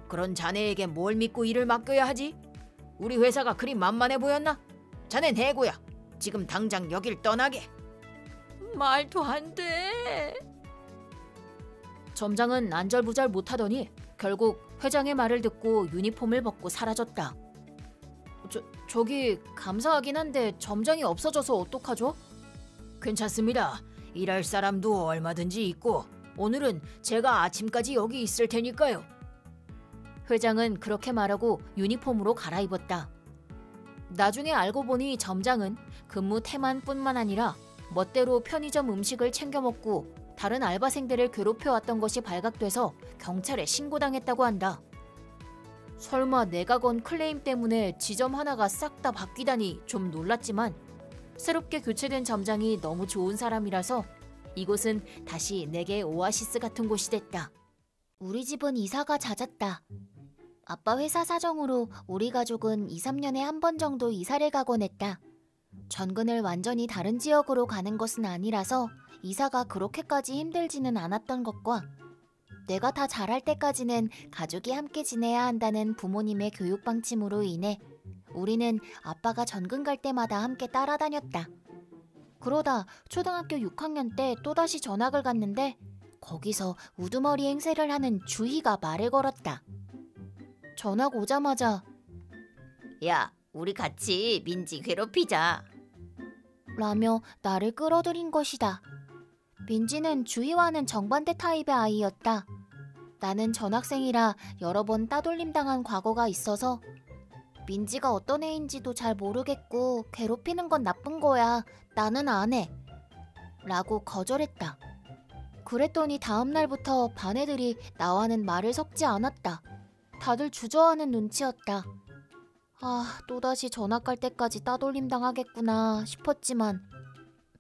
그런 자네에게 뭘 믿고 일을 맡겨야 하지? 우리 회사가 그리 만만해 보였나? 자네 내고야. 지금 당장 여길 떠나게. 말도 안 돼. 점장은 안절부절 못하더니 결국 회장의 말을 듣고 유니폼을 벗고 사라졌다. 저기 감사하긴 한데 점장이 없어져서 어떡하죠? 괜찮습니다. 일할 사람도 얼마든지 있고 오늘은 제가 아침까지 여기 있을 테니까요. 회장은 그렇게 말하고 유니폼으로 갈아입었다. 나중에 알고 보니 점장은 근무 태만뿐만 아니라 멋대로 편의점 음식을 챙겨 먹고 다른 알바생들을 괴롭혀왔던 것이 발각돼서 경찰에 신고당했다고 한다. 설마 내가 건 클레임 때문에 지점 하나가 싹 다 바뀌다니 좀 놀랐지만 새롭게 교체된 점장이 너무 좋은 사람이라서 이곳은 다시 내게 오아시스 같은 곳이 됐다. 우리 집은 이사가 잦았다. 아빠 회사 사정으로 우리 가족은 2, 3년에 한 번 정도 이사를 가곤 했다. 전근을 완전히 다른 지역으로 가는 것은 아니라서 이사가 그렇게까지 힘들지는 않았던 것과 내가 다 자랄 때까지는 가족이 함께 지내야 한다는 부모님의 교육 방침으로 인해 우리는 아빠가 전근 갈 때마다 함께 따라다녔다. 그러다 초등학교 6학년 때 또다시 전학을 갔는데 거기서 우두머리 행세를 하는 주희가 말을 걸었다. 전학 오자마자 야, 우리 같이 민지 괴롭히자. 라며 나를 끌어들인 것이다. 민지는 주희와는 정반대 타입의 아이였다. 나는 전학생이라 여러 번 따돌림 당한 과거가 있어서 민지가 어떤 애인지도 잘 모르겠고 괴롭히는 건 나쁜 거야. 나는 안 해. 라고 거절했다. 그랬더니 다음 날부터 반 애들이 나와는 말을 섞지 않았다. 다들 주저하는 눈치였다. 아, 또다시 전학 갈 때까지 따돌림 당하겠구나 싶었지만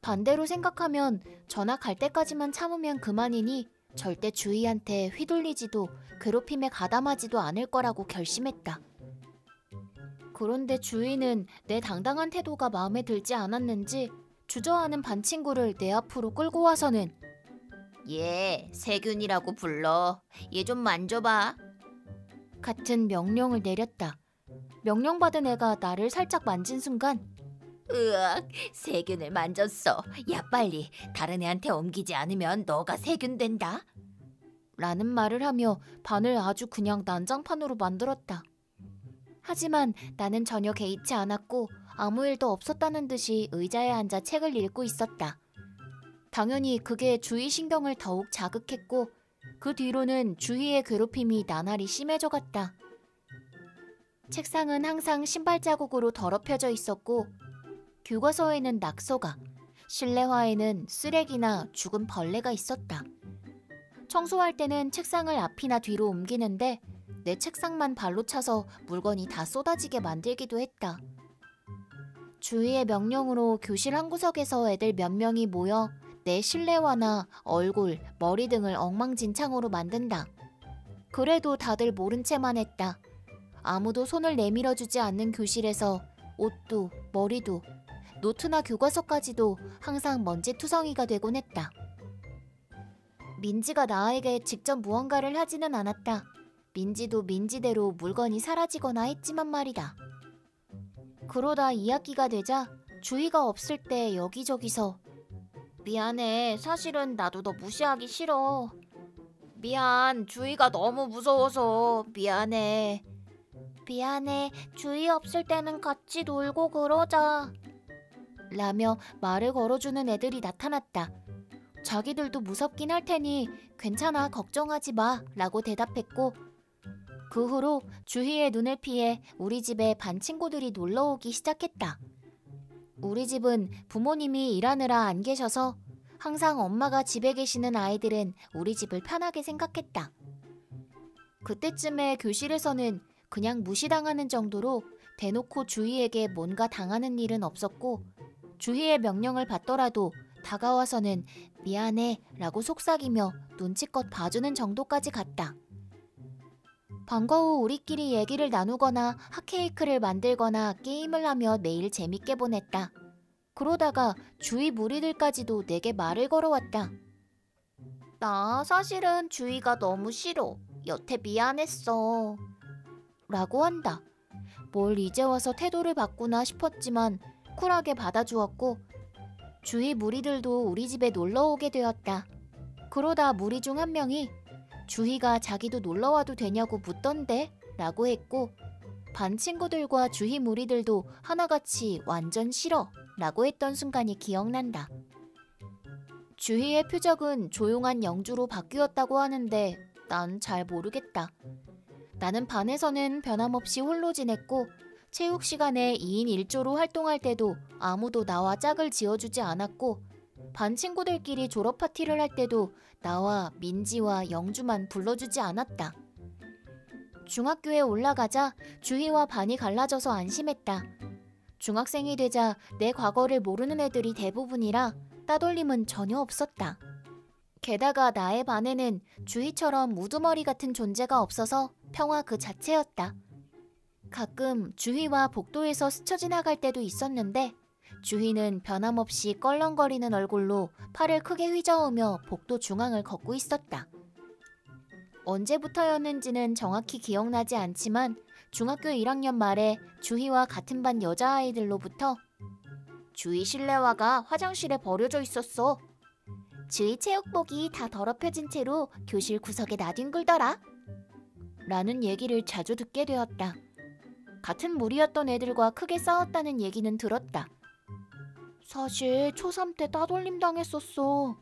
반대로 생각하면 전학 갈 때까지만 참으면 그만이니 절대 주희한테 휘둘리지도 괴롭힘에 가담하지도 않을 거라고 결심했다. 그런데 주희는 내 당당한 태도가 마음에 들지 않았는지 주저하는 반 친구를 내 앞으로 끌고 와서는 얘 세균이라고 불러. 얘 좀 만져봐. 같은 명령을 내렸다. 명령받은 애가 나를 살짝 만진 순간 으악, 세균을 만졌어. 야, 빨리 다른 애한테 옮기지 않으면 너가 세균 된다. 라는 말을 하며 반을 아주 그냥 난장판으로 만들었다. 하지만 나는 전혀 개의치 않았고 아무 일도 없었다는 듯이 의자에 앉아 책을 읽고 있었다. 당연히 그게 주희 신경을 더욱 자극했고 그 뒤로는 주희의 괴롭힘이 나날이 심해져 갔다. 책상은 항상 신발 자국으로 더럽혀져 있었고 교과서에는 낙서가, 실내화에는 쓰레기나 죽은 벌레가 있었다. 청소할 때는 책상을 앞이나 뒤로 옮기는데 내 책상만 발로 차서 물건이 다 쏟아지게 만들기도 했다. 주희의 명령으로 교실 한 구석에서 애들 몇 명이 모여 내 실내화나 얼굴, 머리 등을 엉망진창으로 만든다. 그래도 다들 모른 채만 했다. 아무도 손을 내밀어주지 않는 교실에서 옷도 머리도 노트나 교과서까지도 항상 먼지투성이가 되곤 했다. 민지가 나에게 직접 무언가를 하지는 않았다. 민지도 민지대로 물건이 사라지거나 했지만 말이다. 그러다 2학기가 되자 주희가 없을 때 여기저기서 미안해, 사실은 나도 너 무시하기 싫어. 미안, 주희가 너무 무서워서 미안해. 미안해, 주희 없을 때는 같이 놀고 그러자. 라며 말을 걸어주는 애들이 나타났다. 자기들도 무섭긴 할 테니 괜찮아, 걱정하지 마 라고 대답했고 그 후로 주희의 눈을 피해 우리 집에 반 친구들이 놀러오기 시작했다. 우리 집은 부모님이 일하느라 안 계셔서 항상 엄마가 집에 계시는 아이들은 우리 집을 편하게 생각했다. 그때쯤에 교실에서는 그냥 무시당하는 정도로 대놓고 주희에게 뭔가 당하는 일은 없었고 주희의 명령을 받더라도 다가와서는 미안해 라고 속삭이며 눈치껏 봐주는 정도까지 갔다. 방과 후 우리끼리 얘기를 나누거나 핫케이크를 만들거나 게임을 하며 매일 재밌게 보냈다. 그러다가 주희 무리들까지도 내게 말을 걸어왔다. 나 사실은 주희가 너무 싫어. 여태 미안했어. 라고 한다. 뭘 이제 와서 태도를 바꾸나 싶었지만 쿨하게 받아주었고 주희 무리들도 우리 집에 놀러오게 되었다. 그러다 무리 중 한 명이 주희가 자기도 놀러와도 되냐고 묻던데? 라고 했고 반 친구들과 주희 무리들도 하나같이 완전 싫어 라고 했던 순간이 기억난다. 주희의 표적은 조용한 영주로 바뀌었다고 하는데 난 잘 모르겠다. 나는 반에서는 변함없이 홀로 지냈고 체육 시간에 2인 1조로 활동할 때도 아무도 나와 짝을 지어주지 않았고 반 친구들끼리 졸업 파티를 할 때도 나와 민지와 영주만 불러주지 않았다. 중학교에 올라가자 주희와 반이 갈라져서 안심했다. 중학생이 되자 내 과거를 모르는 애들이 대부분이라 따돌림은 전혀 없었다. 게다가 나의 반에는 주희처럼 우두머리 같은 존재가 없어서 평화 그 자체였다. 가끔 주희와 복도에서 스쳐 지나갈 때도 있었는데 주희는 변함없이 껄렁거리는 얼굴로 팔을 크게 휘저으며 복도 중앙을 걷고 있었다. 언제부터였는지는 정확히 기억나지 않지만 중학교 1학년 말에 주희와 같은 반 여자아이들로부터 주희 실내화가 화장실에 버려져 있었어. 주희 체육복이 다 더럽혀진 채로 교실 구석에 나뒹굴더라. 라는 얘기를 자주 듣게 되었다. 같은 무리였던 애들과 크게 싸웠다는 얘기는 들었다. 사실 초3 때 따돌림 당했었어.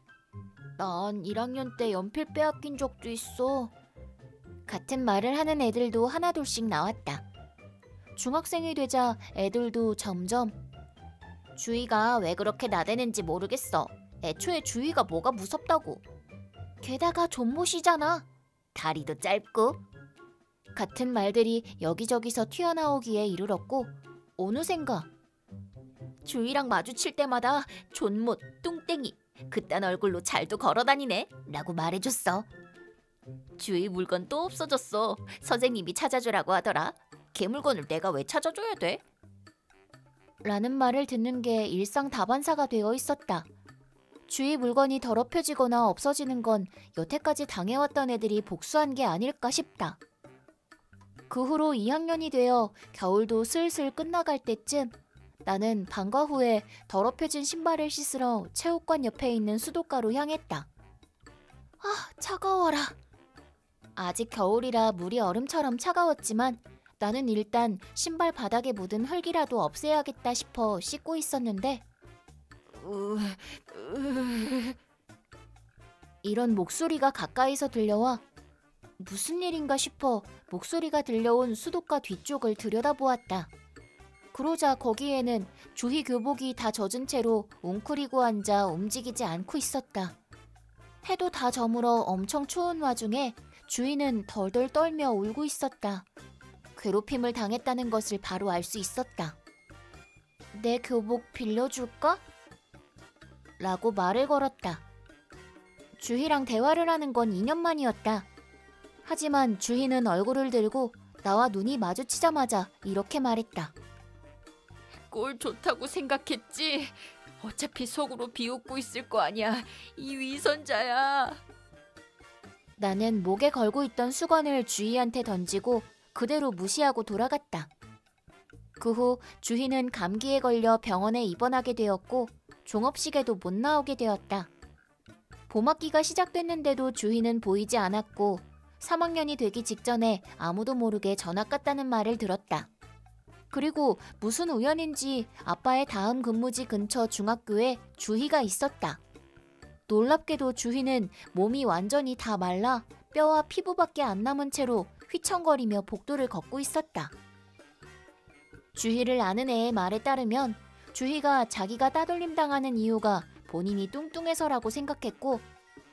난 1학년 때 연필 빼앗긴 적도 있어. 같은 말을 하는 애들도 하나둘씩 나왔다. 중학생이 되자 애들도 점점 주희가 왜 그렇게 나대는지 모르겠어. 애초에 주희가 뭐가 무섭다고. 게다가 존못이잖아. 다리도 짧고. 같은 말들이 여기저기서 튀어나오기에 이르렀고 어느샌가 주희랑 마주칠 때마다 존못, 뚱땡이, 그딴 얼굴로 잘도 걸어다니네 라고 말해줬어. 주희 물건 또 없어졌어. 선생님이 찾아주라고 하더라. 걔 물건을 내가 왜 찾아줘야 돼? 라는 말을 듣는 게 일상다반사가 되어 있었다. 주희 물건이 더럽혀지거나 없어지는 건 여태까지 당해왔던 애들이 복수한 게 아닐까 싶다. 그 후로 2학년이 되어 겨울도 슬슬 끝나갈 때쯤 나는 방과 후에 더럽혀진 신발을 씻으러 체육관 옆에 있는 수도가로 향했다. 아, 차가워라. 아직 겨울이라 물이 얼음처럼 차가웠지만 나는 일단 신발 바닥에 묻은 흙이라도 없애야겠다 싶어 씻고 있었는데 이런 목소리가 가까이서 들려와 무슨 일인가 싶어 목소리가 들려온 수도가 뒤쪽을 들여다보았다. 그러자 거기에는 주희 교복이 다 젖은 채로 웅크리고 앉아 움직이지 않고 있었다. 해도 다 저물어 엄청 추운 와중에 주희는 덜덜 떨며 울고 있었다. 괴롭힘을 당했다는 것을 바로 알 수 있었다. 내 교복 빌려줄까? 라고 말을 걸었다. 주희랑 대화를 하는 건 2년 만이었다. 하지만 주희는 얼굴을 들고 나와 눈이 마주치자마자 이렇게 말했다. 꼴 좋다고 생각했지? 어차피 속으로 비웃고 있을 거 아니야. 이 위선자야. 나는 목에 걸고 있던 수건을 주희한테 던지고 그대로 무시하고 돌아갔다. 그 후 주희는 감기에 걸려 병원에 입원하게 되었고 종업식에도 못 나오게 되었다. 봄학기가 시작됐는데도 주희는 보이지 않았고 3학년이 되기 직전에 아무도 모르게 전학 갔다는 말을 들었다. 그리고 무슨 우연인지 아빠의 다음 근무지 근처 중학교에 주희가 있었다. 놀랍게도 주희는 몸이 완전히 다 말라 뼈와 피부밖에 안 남은 채로 휘청거리며 복도를 걷고 있었다. 주희를 아는 애의 말에 따르면 주희가 자기가 따돌림 당하는 이유가 본인이 뚱뚱해서라고 생각했고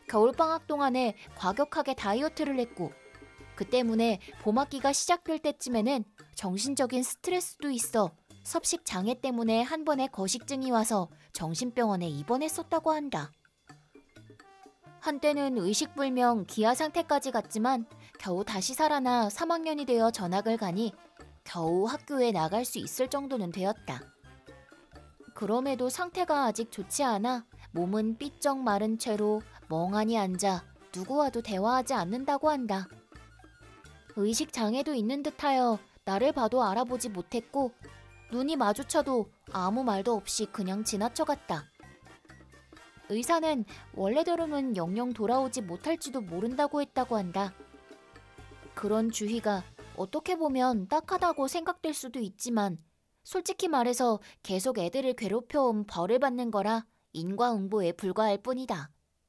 겨울방학 동안에 과격하게 다이어트를 했고 그 때문에 봄학기가 시작될 때쯤에는 정신적인 스트레스도 있어 섭식 장애 때문에 한 번에 거식증이 와서 정신병원에 입원했었다고 한다. 한때는 의식불명 기아 상태까지 갔지만 겨우 다시 살아나 3학년이 되어 전학을 가니 겨우 학교에 나갈 수 있을 정도는 되었다. 그럼에도 상태가 아직 좋지 않아 몸은 삐쩍 마른 채로 멍하니 앉아 누구와도 대화하지 않는다고 한다. 의식장애도 있는 듯하여 나를 봐도 알아보지 못했고 눈이 마주쳐도 아무 말도 없이 그냥 지나쳐갔다. 의사는 원래대로는 영영 돌아오지 못할지도 모른다고 했다고 한다. 그런 주희가 어떻게 보면 딱하다고 생각될 수도 있지만 솔직히 말해서 계속 애들을 괴롭혀온 벌을 받는 거라 인과응보에 불과할 뿐이다.